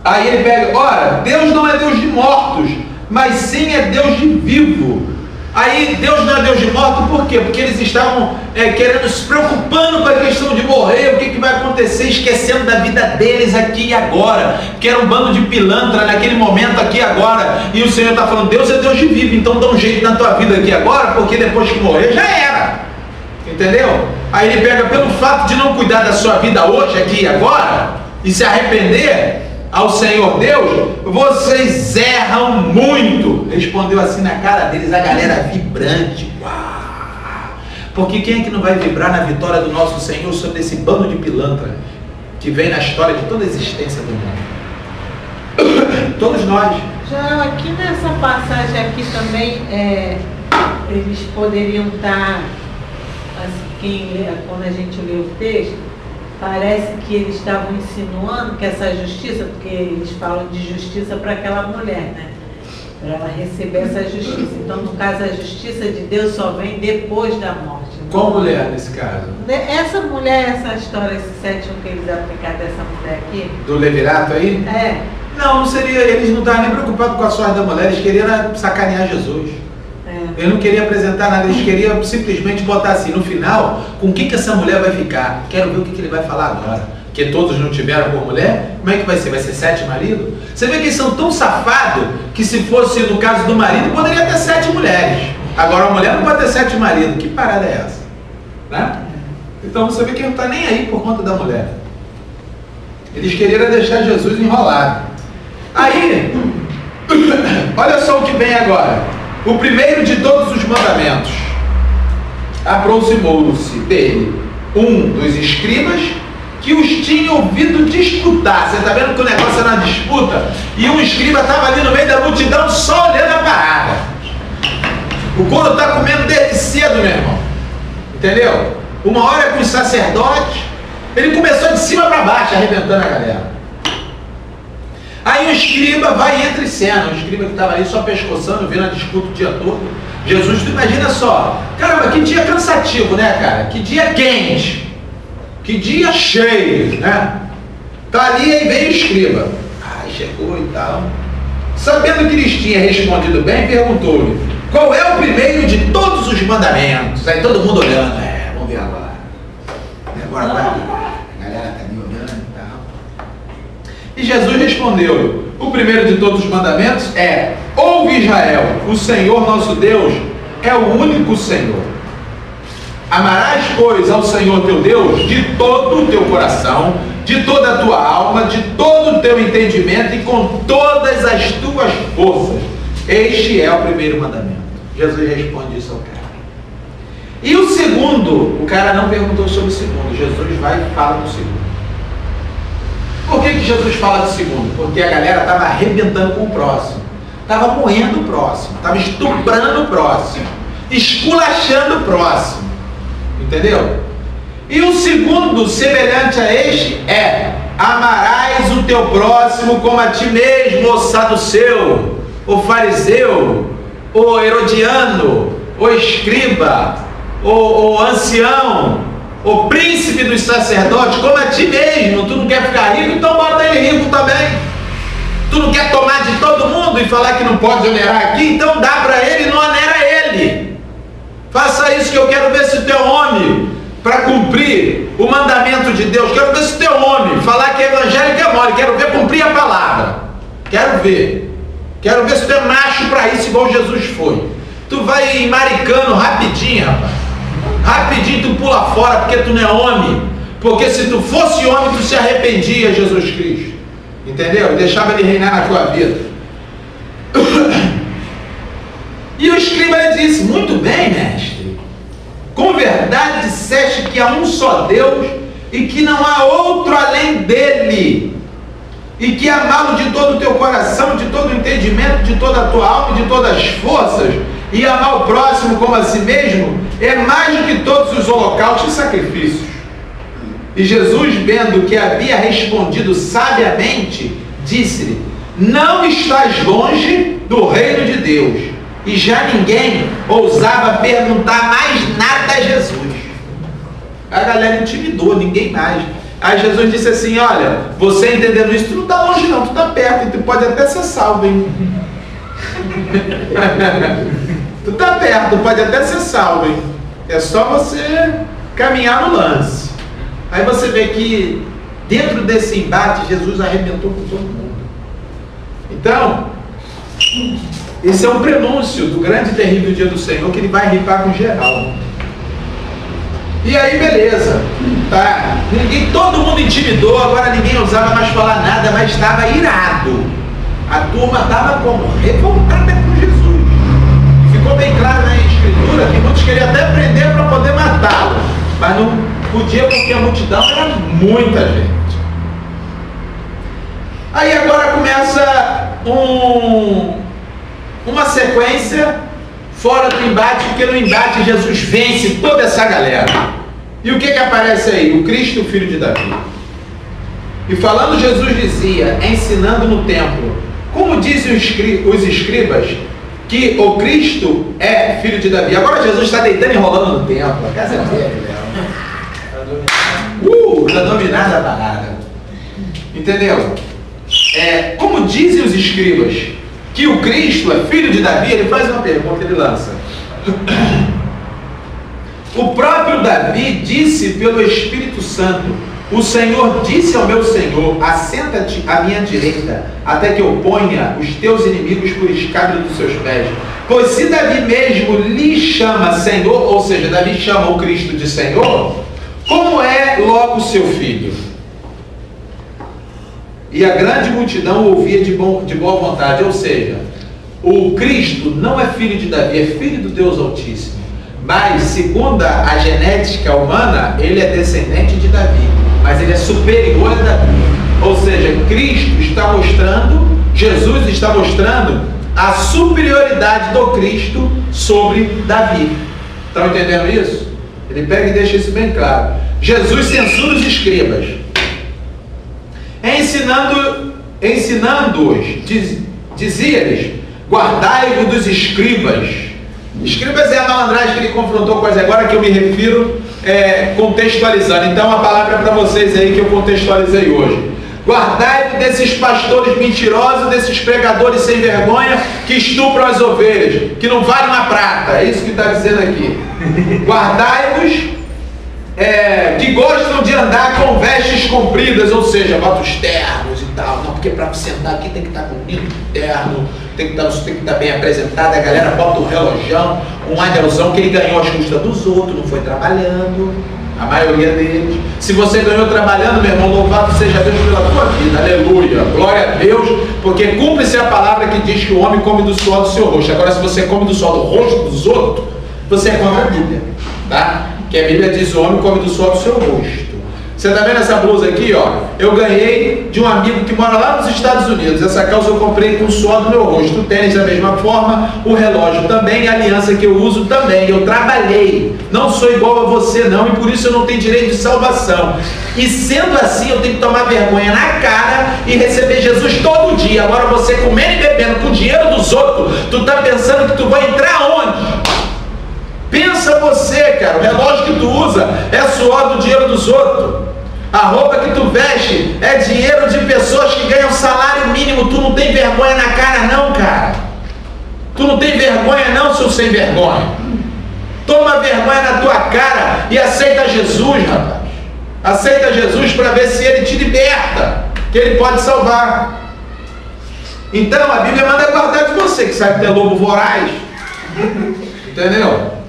Aí ele pega, ora, Deus não é Deus de mortos, mas sim é Deus de vivo. Aí Deus não é Deus de mortos, por quê? Porque eles estavam querendo, se preocupando com a questão de morrer, o que vai acontecer, esquecendo da vida deles aqui e agora, que era um bando de pilantra naquele momento aqui e agora, e o Senhor está falando, Deus é Deus de vivo, então dá um jeito na tua vida aqui agora, porque depois que morrer já era, entendeu? Aí ele pega, pelo fato de não cuidar da sua vida hoje, aqui e agora, e se arrepender ao Senhor Deus, vocês erram muito. Respondeu assim na cara deles, a galera vibrante. Uau! Porque quem é que não vai vibrar na vitória do nosso Senhor sobre esse bando de pilantra que vem na história de toda a existência do mundo? Todos nós. Já aqui nessa passagem aqui também, eles poderiam estar, assim, quando a gente lê o texto, parece que eles estavam insinuando que essa justiça, porque eles falam de justiça para aquela mulher, né? Para ela receber essa justiça. Então, no caso, a justiça de Deus só vem depois da morte. Qual mulher nesse caso? Essa mulher, essa história, esse 7.1 que eles aplicaram dessa mulher aqui. Do levirato aí? É. Não seria, eles não estavam nem preocupados com a sorte da mulher, eles queriam sacanear Jesus. Eu não queria apresentar nada, eles queriam simplesmente botar assim, no final, com o que essa mulher vai ficar? Quero ver o que ele vai falar agora. Porque todos não tiveram por mulher, como é que vai ser? Vai ser 7 maridos? Você vê que eles são tão safados que se fosse no caso do marido, poderia ter 7 mulheres. Agora a mulher não pode ter 7 maridos. Que parada é essa? Né? Então você vê que não está nem aí por conta da mulher. Eles queriam deixar Jesus enrolado. Aí, olha só o que vem agora. O primeiro de todos os mandamentos. Aproximou-se dele um dos escribas que os tinha ouvido disputar. Você está vendo que o negócio era uma disputa? E um escriba estava ali no meio da multidão só olhando a parada. O couro está comendo desde cedo, meu irmão. Entendeu? Uma hora com os sacerdotes, ele começou de cima para baixo, arrebentando a galera. Aí o escriba vai e entra em cena, o escriba que estava ali só pescoçando, vendo a disputa o dia todo. Jesus, tu imagina só, caramba, que dia cansativo, né, cara? Que dia quente, que dia cheio, né? Tá ali e veio o escriba. Aí chegou e tal. Sabendo que lhes tinha respondido bem, perguntou-lhe, qual é o primeiro de todos os mandamentos? Aí todo mundo olhando, vamos ver agora. Agora vai, a galera tá ali olhando e tal. E Jesus respondeu-lhe, o primeiro de todos os mandamentos é, ouve Israel, o Senhor nosso Deus é o único Senhor. Amarás, pois, ao Senhor teu Deus de todo o teu coração, de toda a tua alma, de todo o teu entendimento e com todas as tuas forças. Este é o primeiro mandamento. Jesus responde isso ao cara. E o segundo, o cara não perguntou sobre o segundo. Jesus vai e fala do segundo. Por que Jesus fala do segundo? Porque a galera estava arrebentando com o próximo. Estava moendo o próximo. Estava estuprando o próximo. Esculachando o próximo. Entendeu? E o segundo, semelhante a este, é: amarás o teu próximo como a ti mesmo, o saduceu, o fariseu, o herodiano, o escriba, o ancião, o príncipe dos sacerdotes, como a ti mesmo. Tu não quer ficar rico, então bota ele rico também. Tu não quer tomar de todo mundo e falar que não pode onerar aqui, então dá para ele e não onera ele. Faça isso, que eu quero ver se tu é homem para cumprir o mandamento de Deus. Quero ver se tu é homem, falar que é evangélico é mole. Quero ver cumprir a palavra. Quero ver se tu é macho para isso, igual Jesus foi. Tu vai maricando rapidinho, rapaz. Rapidinho tu pula fora, porque tu não é homem. Porque se tu fosse homem, tu se arrependia, Jesus Cristo. Entendeu? Deixava ele reinar na tua vida. E o escriba disse: muito bem, mestre, com verdade disseste que há um só Deus e que não há outro além dele, e que amá-lo de todo o teu coração, de todo o entendimento, de toda a tua alma e de todas as forças, e amar o próximo como a si mesmo, é mais do que todos os holocaustos e sacrifícios. E Jesus, vendo que havia respondido sabiamente, disse-lhe: não estás longe do reino de Deus. E já ninguém ousava perguntar mais nada a Jesus. A galera intimidou, ninguém mais. Aí Jesus disse assim: olha, você entendendo isso, tu não está longe não, tu está perto, e tu pode até ser salvo, hein? Tu está perto, tu pode até ser salvo, hein? É só você caminhar no lance. Aí você vê que dentro desse embate Jesus arrebentou com todo mundo. Então, esse é um prenúncio do grande e terrível dia do Senhor, que ele vai ripar com geral. E aí beleza, tá? Todo mundo intimidou, agora ninguém ousava mais falar nada, mas estava irado. A turma estava como? Revoltada com Jesus. Ficou bem claro na Escritura que muitos queriam até prender para poder matá-lo, mas não podia, porque a multidão era muita gente. Aí agora começa uma sequência fora do embate, porque no embate Jesus vence toda essa galera. E o que aparece aí? O Cristo, filho de Davi. E falando, Jesus dizia, ensinando no templo, como dizem os escribas, que o Cristo é filho de Davi. Agora Jesus está deitando e rolando no templo. A casa é dele, está dominada a parada. Entendeu? Como dizem os escribas que o Cristo é filho de Davi, ele faz uma pergunta, ele lança: o próprio Davi disse pelo Espírito Santo: o Senhor disse ao meu Senhor, assenta-te à minha direita, até que eu ponha os teus inimigos por escabelo dos seus pés. Pois se Davi mesmo lhe chama Senhor, ou seja, Davi chama o Cristo de Senhor, como é logo seu filho? E a grande multidão ouvia de boa vontade, ou seja, o Cristo não é filho de Davi, é filho do Deus Altíssimo. Mas, segundo a genética humana, ele é descendente de Davi, mas ele é superior a Davi. Ou seja, Cristo está mostrando, Jesus está mostrando a superioridade do Cristo sobre Davi. Estão entendendo isso? Ele pega e deixa isso bem claro. Jesus censura os escribas. Ensinando-os, dizia-lhes: guardai-vos dos escribas. Escribas é a malandragem que ele confrontou com as, agora que eu me refiro, contextualizando. Então a palavra é para vocês aí que eu contextualizei hoje. Guardai-vos desses pastores mentirosos, desses pregadores sem vergonha que estupram as ovelhas, que não valem uma prata. É isso que está dizendo aqui. Guardai-vos que gostam de andar com vestes compridas, ou seja, bota os ternos e tal. Não, porque para sentar aqui tem que estar bonito, terno, tem que estar bem apresentado. A galera bota o relojão, um anelzão que ele ganhou às custas dos outros, não foi trabalhando, a maioria deles. Se você ganhou trabalhando, meu irmão, louvado seja Deus pela tua vida, aleluia, glória a Deus, porque cumpre-se a palavra que diz que o homem come do suor do seu rosto. Agora, se você come do suor do rosto dos outros, você é contra a Bíblia. tá? Que a Bíblia diz: o homem come do suor do seu rosto. Você tá vendo essa blusa aqui, ó? Eu ganhei de um amigo que mora lá nos Estados Unidos. Essa calça eu comprei com o suor do meu rosto. O tênis da mesma forma, o relógio também, a aliança que eu uso também. Eu trabalhei. Não sou igual a você não, e por isso eu não tenho direito de salvação. E sendo assim, eu tenho que tomar vergonha na cara e receber Jesus todo dia. Agora você comendo e bebendo com o dinheiro dos outros, tu tá pensando que tu vai entrar onde? Pensa você, cara, o relógio que tu usa é suor do dinheiro dos outros. A roupa que tu veste é dinheiro de pessoas que ganham salário mínimo. Tu não tem vergonha na cara não, cara. Tu não tem vergonha não, seu sem vergonha. Toma vergonha na tua cara e aceita Jesus, rapaz. Aceita Jesus para ver se Ele te liberta, que Ele pode salvar. Então a Bíblia manda guardar de você, que sabe que é lobo voraz. Entendeu?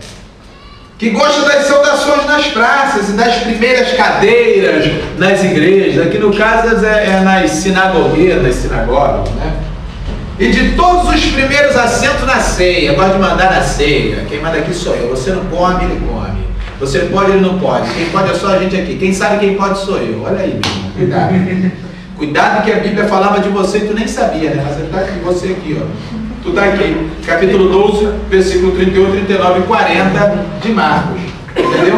Que gosta das saudações nas praças e das primeiras cadeiras nas igrejas. Aqui no caso é nas sinagogas, né? E de todos os primeiros assentos na ceia. Gosta de mandar na ceia. Quem manda aqui sou eu. Você não come, ele come. Você pode, ele não pode. Quem pode é só a gente aqui. Quem sabe quem pode sou eu. Olha aí, meu irmão. Cuidado. Cuidado que a Bíblia falava de você e tu nem sabia, né? Mas tá aqui, você aqui, ó. Tu está aqui, capítulo 12, versículo 31, 39 e 40 de Marcos. Entendeu?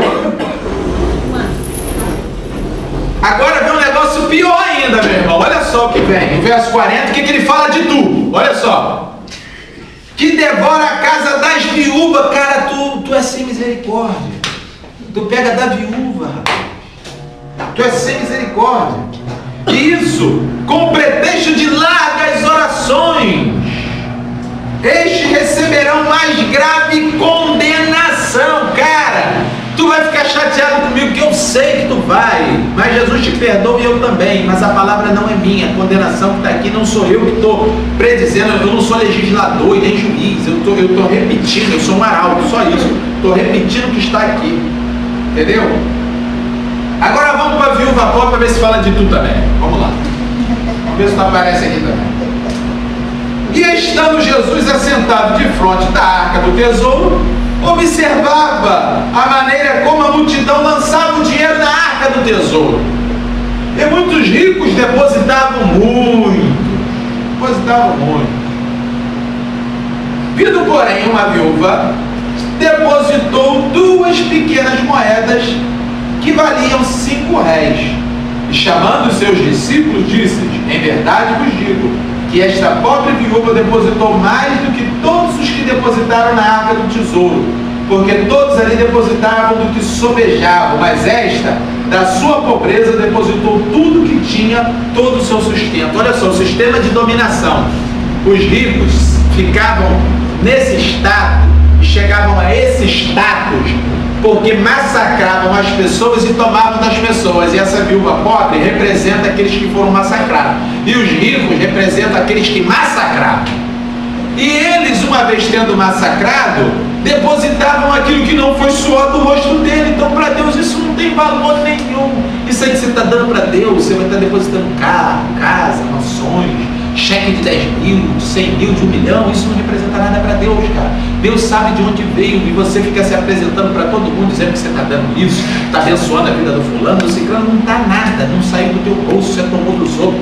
Agora vem um negócio pior ainda, meu irmão. Olha só o que vem. No verso 40, o que ele fala de tu? Olha só. Que devora a casa das viúvas. Cara, tu é sem misericórdia. Tu pega da viúva, rapaz. Tu é sem misericórdia. Isso com pretexto de largas orações. Estes receberão mais grave condenação. Cara, tu vai ficar chateado comigo, que eu sei que tu vai, mas Jesus te perdoa e eu também, mas a palavra não é minha. A condenação que está aqui não sou eu que estou predizendo. Eu não sou legislador e nem juiz. Eu estou repetindo, eu sou um arauto, só isso. Estou repetindo o que está aqui. Entendeu? Agora vamos para a viúva pobre para ver se fala de tu também. Vamos lá. Vamos ver se tu aparece aqui também. E estando Jesus assentado de frente da arca do tesouro, observava a maneira como a multidão lançava o dinheiro na arca do tesouro. E muitos ricos depositavam muito. Vindo, porém, uma viúva, depositou 2 pequenas moedas que valiam 5 réis. E chamando os seus discípulos, disse-lhes: em verdade vos digo, que esta pobre viúva depositou mais do que todos os que depositaram na arca do tesouro, porque todos ali depositavam do que sobejavam, mas esta, da sua pobreza, depositou tudo que tinha, todo o seu sustento. Olha só, o sistema de dominação. Os ricos ficavam nesse status, e chegavam a esse status, porque massacravam as pessoas e tomavam das pessoas. E essa viúva pobre representa aqueles que foram massacrados. E os ricos representam aqueles que massacravam. E eles, uma vez tendo massacrado, depositavam aquilo que não foi suor do rosto dele. Então para Deus isso não tem valor nenhum. Isso aí que você está dando para Deus, você vai estar depositando carro, casa, mansões, cheque de 10 mil, de 100 mil, de 1 milhão, isso não representa nada para Deus, cara. Deus sabe de onde veio e você fica se apresentando para todo mundo, dizendo que você está dando isso, está abençoando a vida do fulano, do ciclano. Não dá nada, não saiu do teu bolso, você tomou dos outros.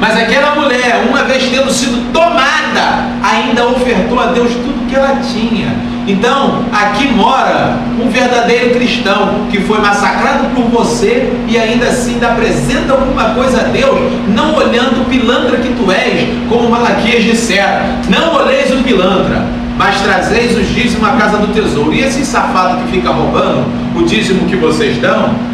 Mas aquela mulher, uma vez tendo sido tomada, ainda ofertou a Deus tudo que ela tinha. Então, aqui mora um verdadeiro cristão que foi massacrado por você e ainda assim apresenta alguma coisa a Deus, não olhando o pilantra que tu és, como Malaquias dissera: não olheis o pilantra, mas trazeis os dízimos à casa do tesouro. E esse safado que fica roubando o dízimo que vocês dão,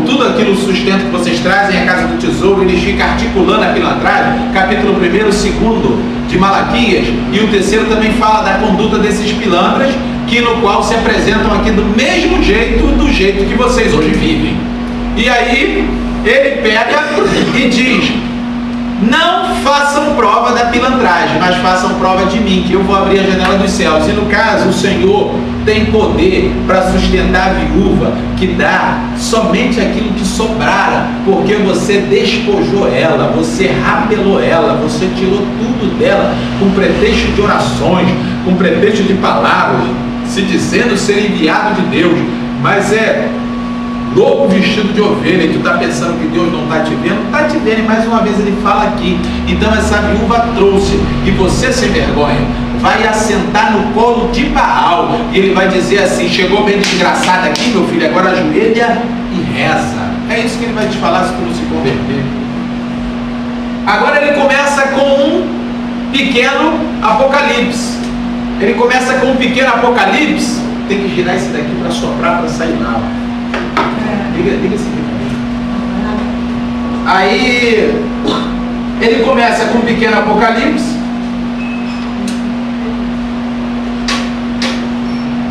tudo aquilo, o sustento que vocês trazem à casa do tesouro, eles ficam articulando a pilantragem. Capítulo 1º, 2º de Malaquias, e o 3º também fala da conduta desses pilantras, que no qual se apresentam aqui do mesmo jeito, do jeito que vocês hoje vivem. E aí ele pega e diz: não façam prova da pilantragem, mas façam prova de mim, que eu vou abrir a janela dos céus. E no caso, o Senhor tem poder para sustentar a viúva, que dá somente aquilo que sobrara, porque você despojou ela, você rapelou ela, você tirou tudo dela, com pretexto de orações, com pretexto de palavras. se dizendo ser enviado de Deus, mas é lobo vestido de ovelha, e tu está pensando que Deus não está te vendo? Está te vendo, e mais uma vez ele fala aqui. Então essa viúva trouxe, e você sem vergonha vai assentar no colo de Baal, e ele vai dizer assim: chegou bem desgraçado aqui, meu filho, agora ajoelha e reza. É isso que ele vai te falar se tu não se converter. Agora ele começa com um pequeno apocalipse. Ele começa com um pequeno apocalipse. Tem que girar esse daqui para soprar, para sair lá. Liga esse aqui. Aí ele começa com um pequeno apocalipse,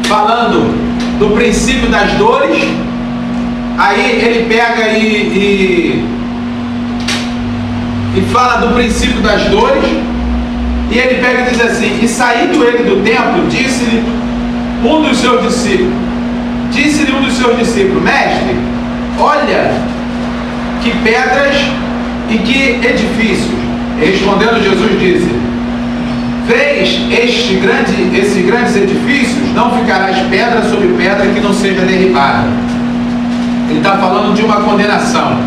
falando do princípio das dores. Aí ele pega e fala do princípio das dores. E ele pega e diz assim: e saindo ele do templo, disse-lhe um dos seus discípulos, mestre, olha que pedras e que edifícios. Respondendo Jesus disse: vês esses grandes edifícios, não ficarás pedra sobre pedra que não seja derribada. Ele está falando de uma condenação.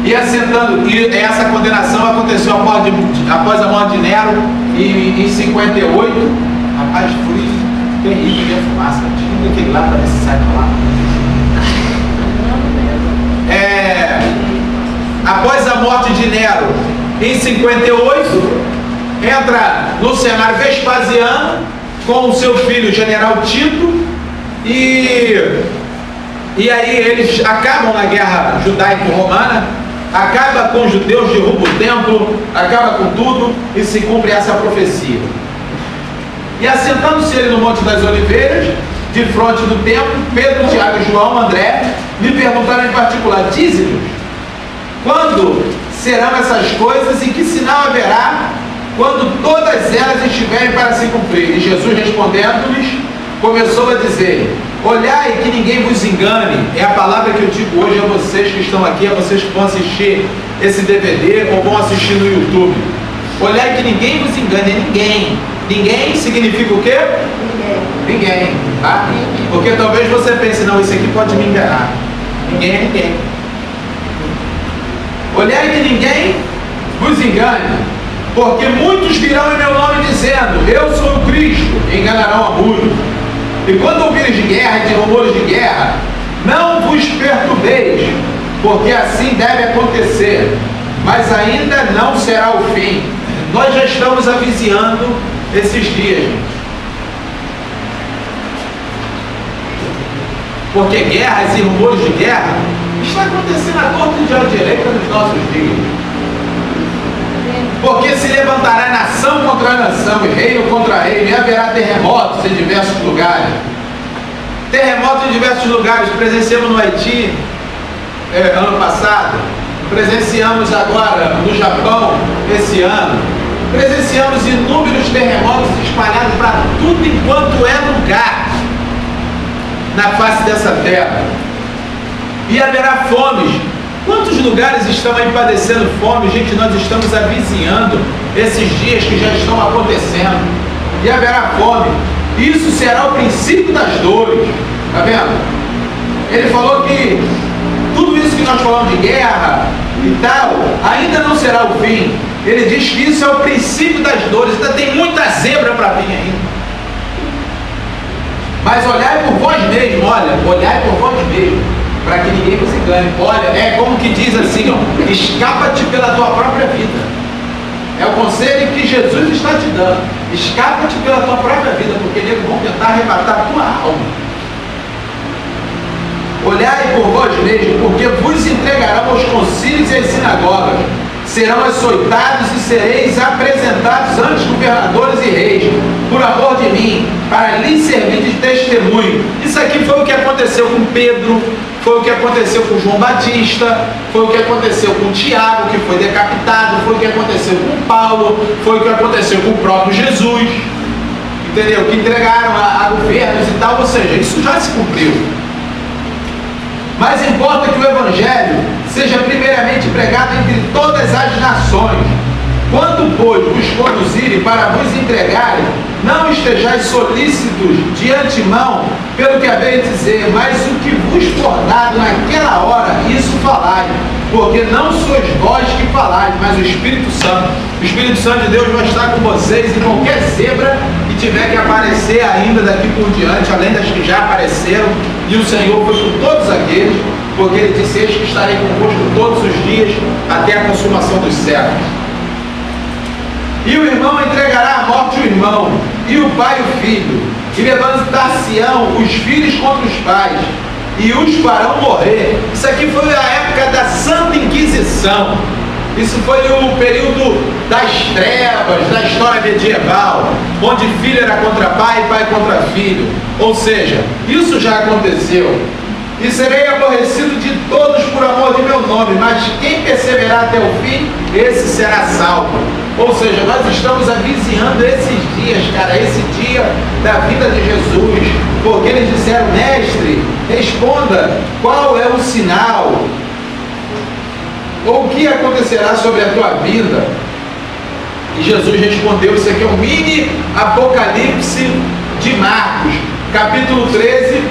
E essa condenação aconteceu após a morte de Nero em 58. Rapaz, foi terrível a fumaça. Tira aquele lá para ver se sai para lá. Após a morte de Nero em 58, entra no cenário Vespasiano com o seu filho general Tito, e aí eles acabam na guerra judaico-romana, acaba com os judeus, derruba o templo, acaba com tudo, e se cumpre essa profecia. E assentando-se ele no Monte das Oliveiras, de frente do templo, Pedro, Tiago, João, André lhe perguntaram em particular: dize-nos, quando serão essas coisas e que sinal haverá quando todas elas estiverem para se cumprir? E Jesus, respondendo-lhes, começou a dizer: olhai que ninguém vos engane. É a palavra que eu digo hoje a vocês que estão aqui, a vocês que vão assistir esse DVD ou vão assistir no YouTube. Olhai que ninguém vos engane. Ninguém significa o quê? Ninguém, tá? Porque talvez você pense: não, isso aqui pode me enganar. Ninguém é ninguém. Olhai que ninguém vos engane, porque muitos virão em meu nome dizendo: eu sou o Cristo, e enganarão a muitos. E quando ouvires de guerra e de rumores de guerra, não vos perturbeis, porque assim deve acontecer, mas ainda não será o fim. Nós já estamos avizinhando esses dias, gente. Porque guerras e rumores de guerra está acontecendo à torta e à direita nos nossos dias. Porque se levantará nação contra nação e reino contra reino, e haverá terremotos em diversos lugares. Terremotos em diversos lugares. Presenciamos no Haiti ano passado, presenciamos agora no Japão esse ano, presenciamos inúmeros terremotos espalhados para tudo enquanto é lugar na face dessa terra. E haverá fomes. Quantos lugares estão aí padecendo fome? Gente, nós estamos avizinhando esses dias que já estão acontecendo. E haverá fome. Isso será o princípio das dores. Está vendo? Ele falou que tudo isso que nós falamos de guerra e tal, ainda não será o fim. Ele diz que isso é o princípio das dores. Ainda tem muita zebra para vir ainda. Mas olhai por vós mesmos, olhai por vós mesmos, para que ninguém vos engane. Olha, é como que diz assim, ó: escapa-te pela tua própria vida. É o conselho que Jesus está te dando. Escapa-te pela tua própria vida, porque eles vão tentar arrebatar a tua alma. Olhai por vós mesmos, porque vos entregarão aos concílios e às sinagogas. Serão açoitados e sereis apresentados ante governadores e reis, por amor de mim, para lhes servir de testemunho. Isso aqui foi o que aconteceu com Pedro, foi o que aconteceu com João Batista, foi o que aconteceu com Tiago, que foi decapitado, foi o que aconteceu com Paulo, foi o que aconteceu com o próprio Jesus, entendeu? Que entregaram a governos e tal, ou seja, isso já se cumpriu. Mas importa que o Evangelho seja primeiramente pregado entre todas as nações. Quando, pois, vos conduzirem para vos entregarem, não estejais solícitos de antemão pelo que haveis de dizer, mas o que vos for dado naquela hora, isso falai, porque não sois vós que falais, mas o Espírito Santo. O Espírito Santo de Deus vai estar com vocês em qualquer zebra que tiver que aparecer ainda daqui por diante, além das que já apareceram, e o Senhor foi por todos aqueles, porque Ele disse: eis que estarei convosco todos os dias, até a consumação dos séculos. E o irmão entregará à morte o irmão, e o pai o filho, e levantar-se-ão os filhos contra os pais, e os farão morrer. Isso aqui foi a época da Santa Inquisição. Isso foi o período das trevas, da história medieval, onde filho era contra pai e pai contra filho. Ou seja, isso já aconteceu. E serei aborrecido de todos por amor de meu nome, mas quem perseverar até o fim, esse será salvo. Ou seja, nós estamos avizinhando esses dias, cara, esse dia da vida de Jesus, porque eles disseram: mestre, responda, qual é o sinal? Ou o que acontecerá sobre a tua vida? E Jesus respondeu: isso aqui é um mini apocalipse de Marcos, capítulo 13,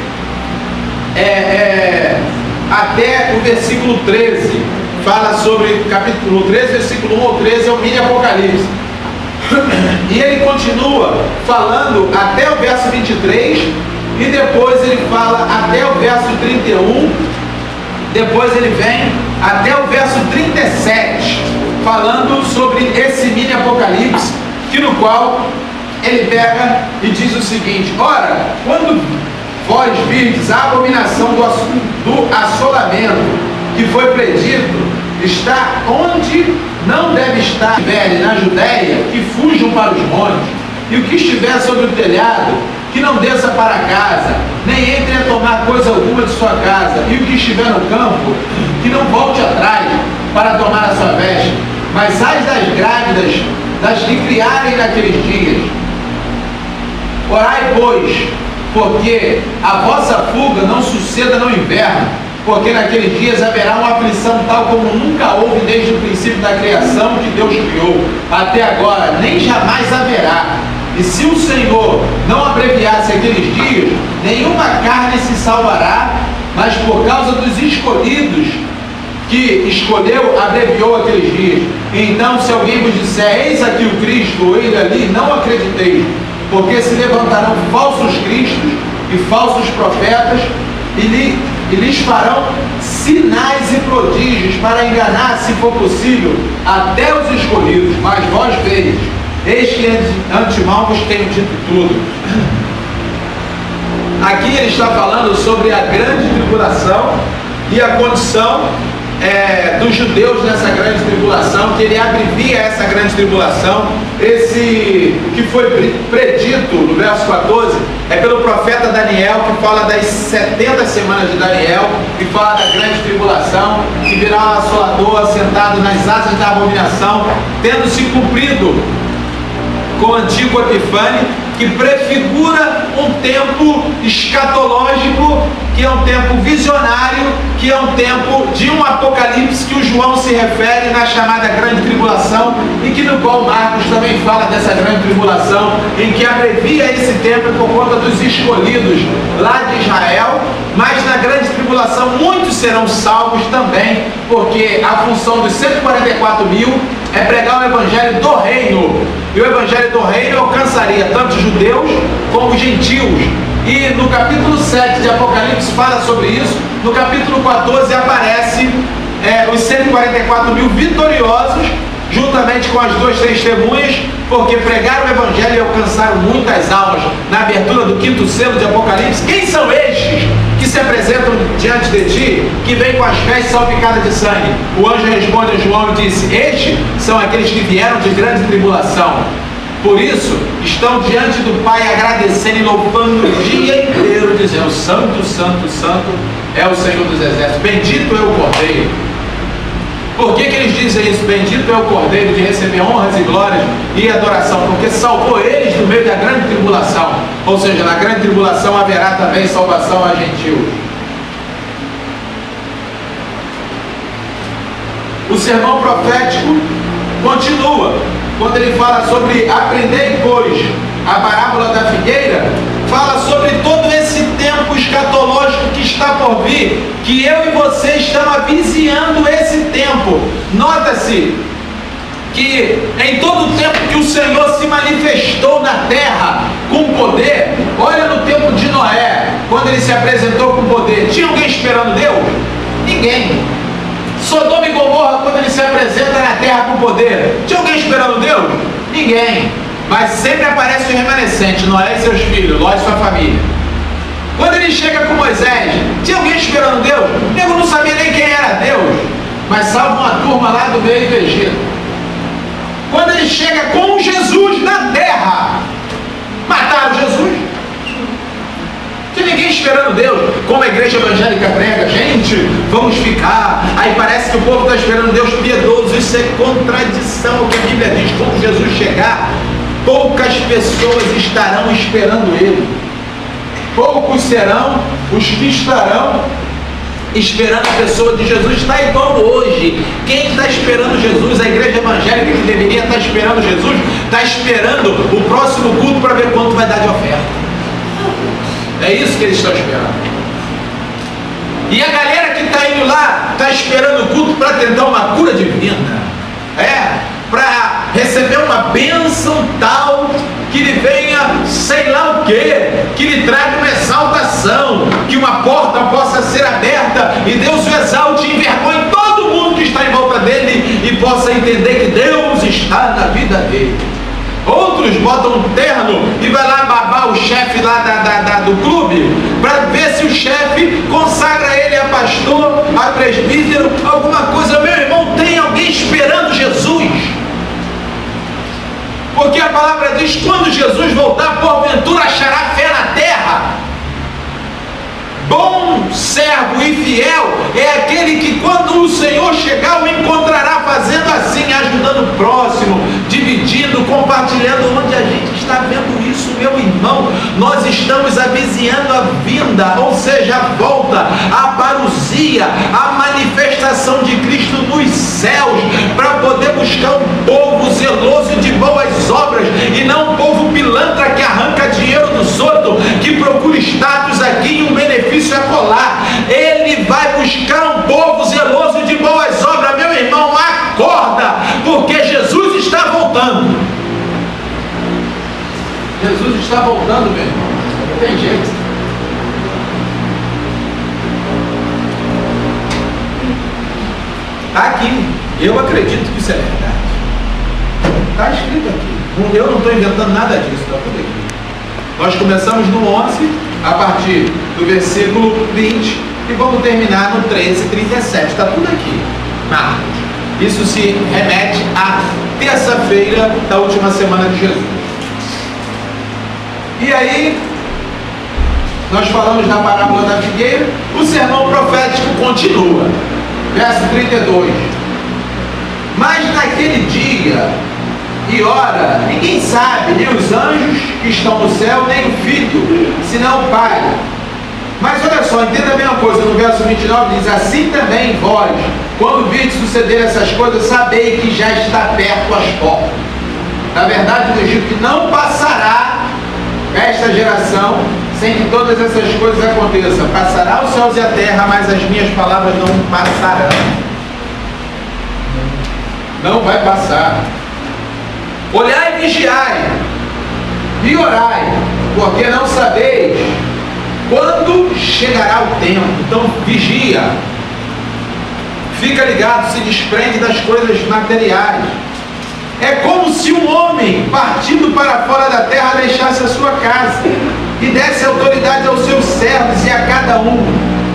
até o versículo 13. Fala sobre capítulo 13, versículo 1 ao 13, é o mini apocalipse. E ele continua falando até o verso 23, e depois ele fala até o verso 31, depois ele vem até o verso 37, falando sobre esse mini apocalipse, que no qual ele pega e diz o seguinte: ora, quando vós virdes a abominação do assolamento que foi predito, está onde não deve estar. Se estiverem na Judéia, que fujam para os montes, e o que estiver sobre o telhado, que não desça para casa, nem entre a tomar coisa alguma de sua casa, e o que estiver no campo, que não volte atrás para tomar a sua veste. Mas ai das grávidas, das que criarem naqueles dias. Orai, pois, porque a vossa fuga não suceda no inverno, porque naqueles dias haverá uma aflição tal como nunca houve desde o princípio da criação que Deus criou, até agora, nem jamais haverá. E se o Senhor não abreviasse aqueles dias, nenhuma carne se salvará, mas por causa dos escolhidos que escolheu, abreviou aqueles dias. Então, se alguém vos disser: eis aqui o Cristo, ou ele ali, não acrediteis, porque se levantarão falsos cristos e falsos profetas, e lhes farão sinais e prodígios para enganar, se for possível, até os escolhidos. Mas vós vedes, eis que de antemão vos tenho dito tudo. Aqui ele está falando sobre a grande tribulação e a condição dos judeus nessa grande tribulação, que ele abrevia essa grande tribulação. Esse que foi predito no verso 14 é pelo profeta Daniel, que fala das 70 semanas de Daniel, e fala da grande tribulação, que virá um assolador assentado nas asas da abominação, tendo se cumprido com o antigo Epifane, que prefigura um tempo escatológico, que é um tempo visionário, que é um tempo de um apocalipse que o João se refere na chamada grande tribulação, e que no qual Marcos também fala dessa grande tribulação, em que abrevia esse tempo por conta dos escolhidos lá de Israel. Mas na grande tribulação muitos serão salvos também, porque a função dos 144 mil é pregar o evangelho do reino, e o evangelho do reino alcançaria tanto judeus como gentios. E no capítulo 7 de Apocalipse fala sobre isso. No capítulo 14 aparece os 144 mil vitoriosos, juntamente com as duas testemunhas, porque pregaram o evangelho e alcançaram muitas almas na abertura do 5º selo de Apocalipse. Quem são estes que se apresentam diante de ti, que vêm com as vestes salpicadas de sangue? O anjo responde a João e disse: estes são aqueles que vieram de grande tribulação. Por isso, estão diante do Pai agradecendo e louvando o dia inteiro, dizendo: santo, santo, santo é o Senhor dos exércitos, bendito é o Cordeiro. Por que eles dizem isso? Bendito é o Cordeiro, de receber honras e glórias e adoração, porque salvou eles do meio da grande tribulação. Ou seja, na grande tribulação haverá também salvação a gentios. O sermão profético continua, quando ele fala sobre: aprendei, pois, a parábola da figueira, fala sobre todo esse tempo escatológico que está por vir, que eu e você estamos aviciando esse tempo. Nota-se que em todo o tempo que o Senhor se manifestou na terra com poder, olha no tempo de Noé, quando ele se apresentou com poder, tinha alguém esperando Deus? Ninguém. Sodoma e Gomorra, quando ele se apresenta na terra com poder, tinha alguém esperando Deus? Ninguém. Mas sempre aparece o remanescente, Noé e seus filhos, Ló e sua família. Quando ele chega com Moisés, tinha alguém esperando Deus? O nego não sabia nem quem era Deus, mas salva uma turma lá do meio do Egito. Quando ele chega com Jesus na terra, mataram Jesus. Tinha ninguém esperando Deus, como a igreja evangélica prega, gente, vamos ficar. Aí parece que o povo está esperando Deus piedoso. Isso é contradição ao que a Bíblia diz. Quando Jesus chegar, poucas pessoas estarão esperando Ele. Poucos serão os que estarão esperando a pessoa de Jesus. Está igual hoje. Quem está esperando Jesus? A igreja evangélica que deveria estar esperando Jesus, está esperando o próximo culto para ver quanto vai dar de oferta. É isso que eles estão esperando. E a galera que está indo lá, está esperando o culto para tentar uma cura divina. Para receber uma bênção tal, que lhe venha sei lá o que lhe traga uma exaltação, que uma porta possa ser aberta e Deus o exalte e envergonhe todo mundo que está em volta dele e possa entender que Deus está na vida dele. Outros botam um terno e vai lá babar o chefe lá do clube para ver se o chefe consagra ele a pastor, a presbítero, alguma coisa. Meu irmão, tem alguém esperando Jesus? Porque a palavra diz: quando Jesus voltar, porventura achará fé na terra. Bom servo e fiel é aquele que, quando o Senhor chegar, o encontrará fazendo assim, ajudando o próximo, dividindo, compartilhando. Onde a gente está vendo isso, meu irmão? Nós estamos avizinhando a vinda, ou seja, a volta, a parousia, a manifestação de Cristo nos céus, para poder buscar um povo zeloso de boas obras e não um povo pilantra que arranca dinheiro dos outros, que procura status aqui e um benefício acolá. Ele vai buscar um povo zeloso de boas obras. Meu irmão, acorda, porque Jesus está voltando. Jesus está voltando, meu irmão. Não tem jeito. Está aqui. Eu acredito que isso é verdade. Está escrito aqui. Eu não estou inventando nada disso. Está tudo aqui. Nós começamos no 11, a partir do versículo 20, e vamos terminar no 13:37. Está tudo aqui. Isso se remete à terça-feira da última semana de Jesus. E aí, nós falamos da parábola da figueira, o sermão profético continua. Verso 32. Mas naquele dia e hora, ninguém sabe, nem os anjos que estão no céu, nem o Filho, senão o Pai. Mas olha só, entenda bem uma coisa, no verso 29 diz: assim também vós, quando virdes suceder essas coisas, sabei que já está perto as portas. Na verdade, no Egito não passará esta geração sem que todas essas coisas aconteçam. Passará os céus e a terra, mas as minhas palavras não passarão. Não vai passar. Olhai e vigiai, e orai, porque não sabeis quando chegará o tempo. Então vigia, fica ligado, se desprende das coisas materiais. É como se um homem partindo para fora da terra deixasse a sua casa e desse autoridade aos seus servos e a cada um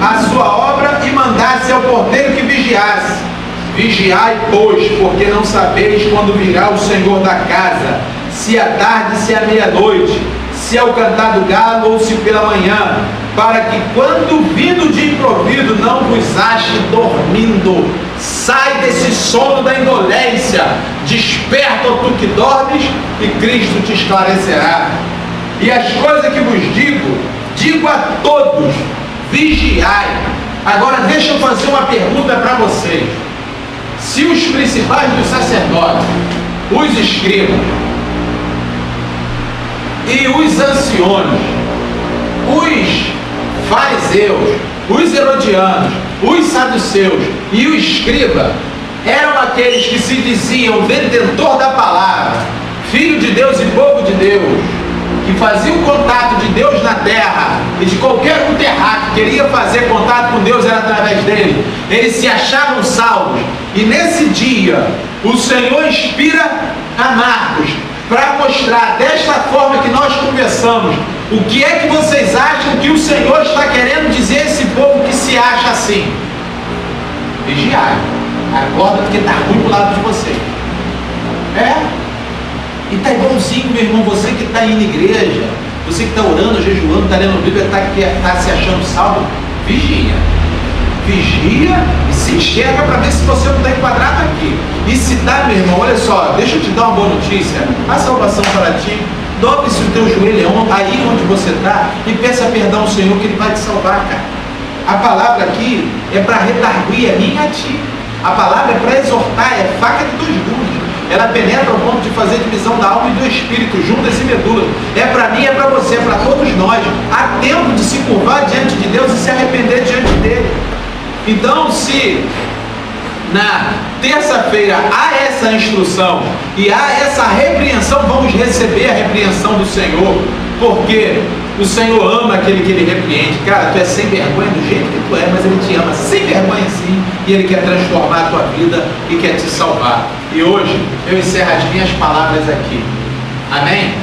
a sua obra, e mandasse ao porteiro que vigiasse. Vigiai, pois, porque não sabeis quando virá o Senhor da casa, se à tarde, se à meia-noite, se ao cantar do galo ou se pela manhã, para que quando vindo de improviso não vos ache dormindo. Sai desse sono da indolência, desperta, ó tu que dormes, e Cristo te esclarecerá. E as coisas que vos digo a todos: vigiai. Agora deixa eu fazer uma pergunta para vocês. Se os principais dos sacerdotes, os escribas E os anciões, os fariseus, os herodianos, os saduceus e o escriba eram aqueles que se diziam detentor da palavra, filho de Deus e povo de Deus, que faziam contato de Deus na terra, e de qualquer um terráqueo que queria fazer contato com Deus era através dele. Eles se achavam salvos. E nesse dia o Senhor inspira a Marcos para mostrar desta forma que nós conversamos o que é que vocês acham que o Senhor está querendo dizer a esse povo que se acha assim. Vigiai, acorda porque está ruim pro lado de vocês. E está igualzinho, meu irmão, você que está indo na igreja, você que está orando, jejuando, está lendo a Bíblia, está se achando salvo, vigia. Vigia e se enxerga para ver se você não está enquadrado aqui. E se está, meu irmão, olha só, deixa eu te dar uma boa notícia. A salvação para ti, dobre-se o teu joelho aí onde você está e peça perdão ao Senhor que Ele vai te salvar, cara. A palavra aqui é para redarguir a mim e a ti. A palavra é para exortar, é faca de dois gumes. Ela penetra ao ponto de fazer divisão da alma e do espírito, juntas e medulas. É para mim, é para você, é para todos nós. Há tempo de se curvar diante de Deus e se arrepender diante dele. Então, se na terça-feira há essa instrução e há essa repreensão, vamos receber a repreensão do Senhor, porque o Senhor ama aquele que Ele repreende. Cara, tu é sem vergonha do jeito que tu é, mas Ele te ama sem vergonha sim, e Ele quer transformar a tua vida e quer te salvar. E hoje eu encerro as minhas palavras aqui. Amém?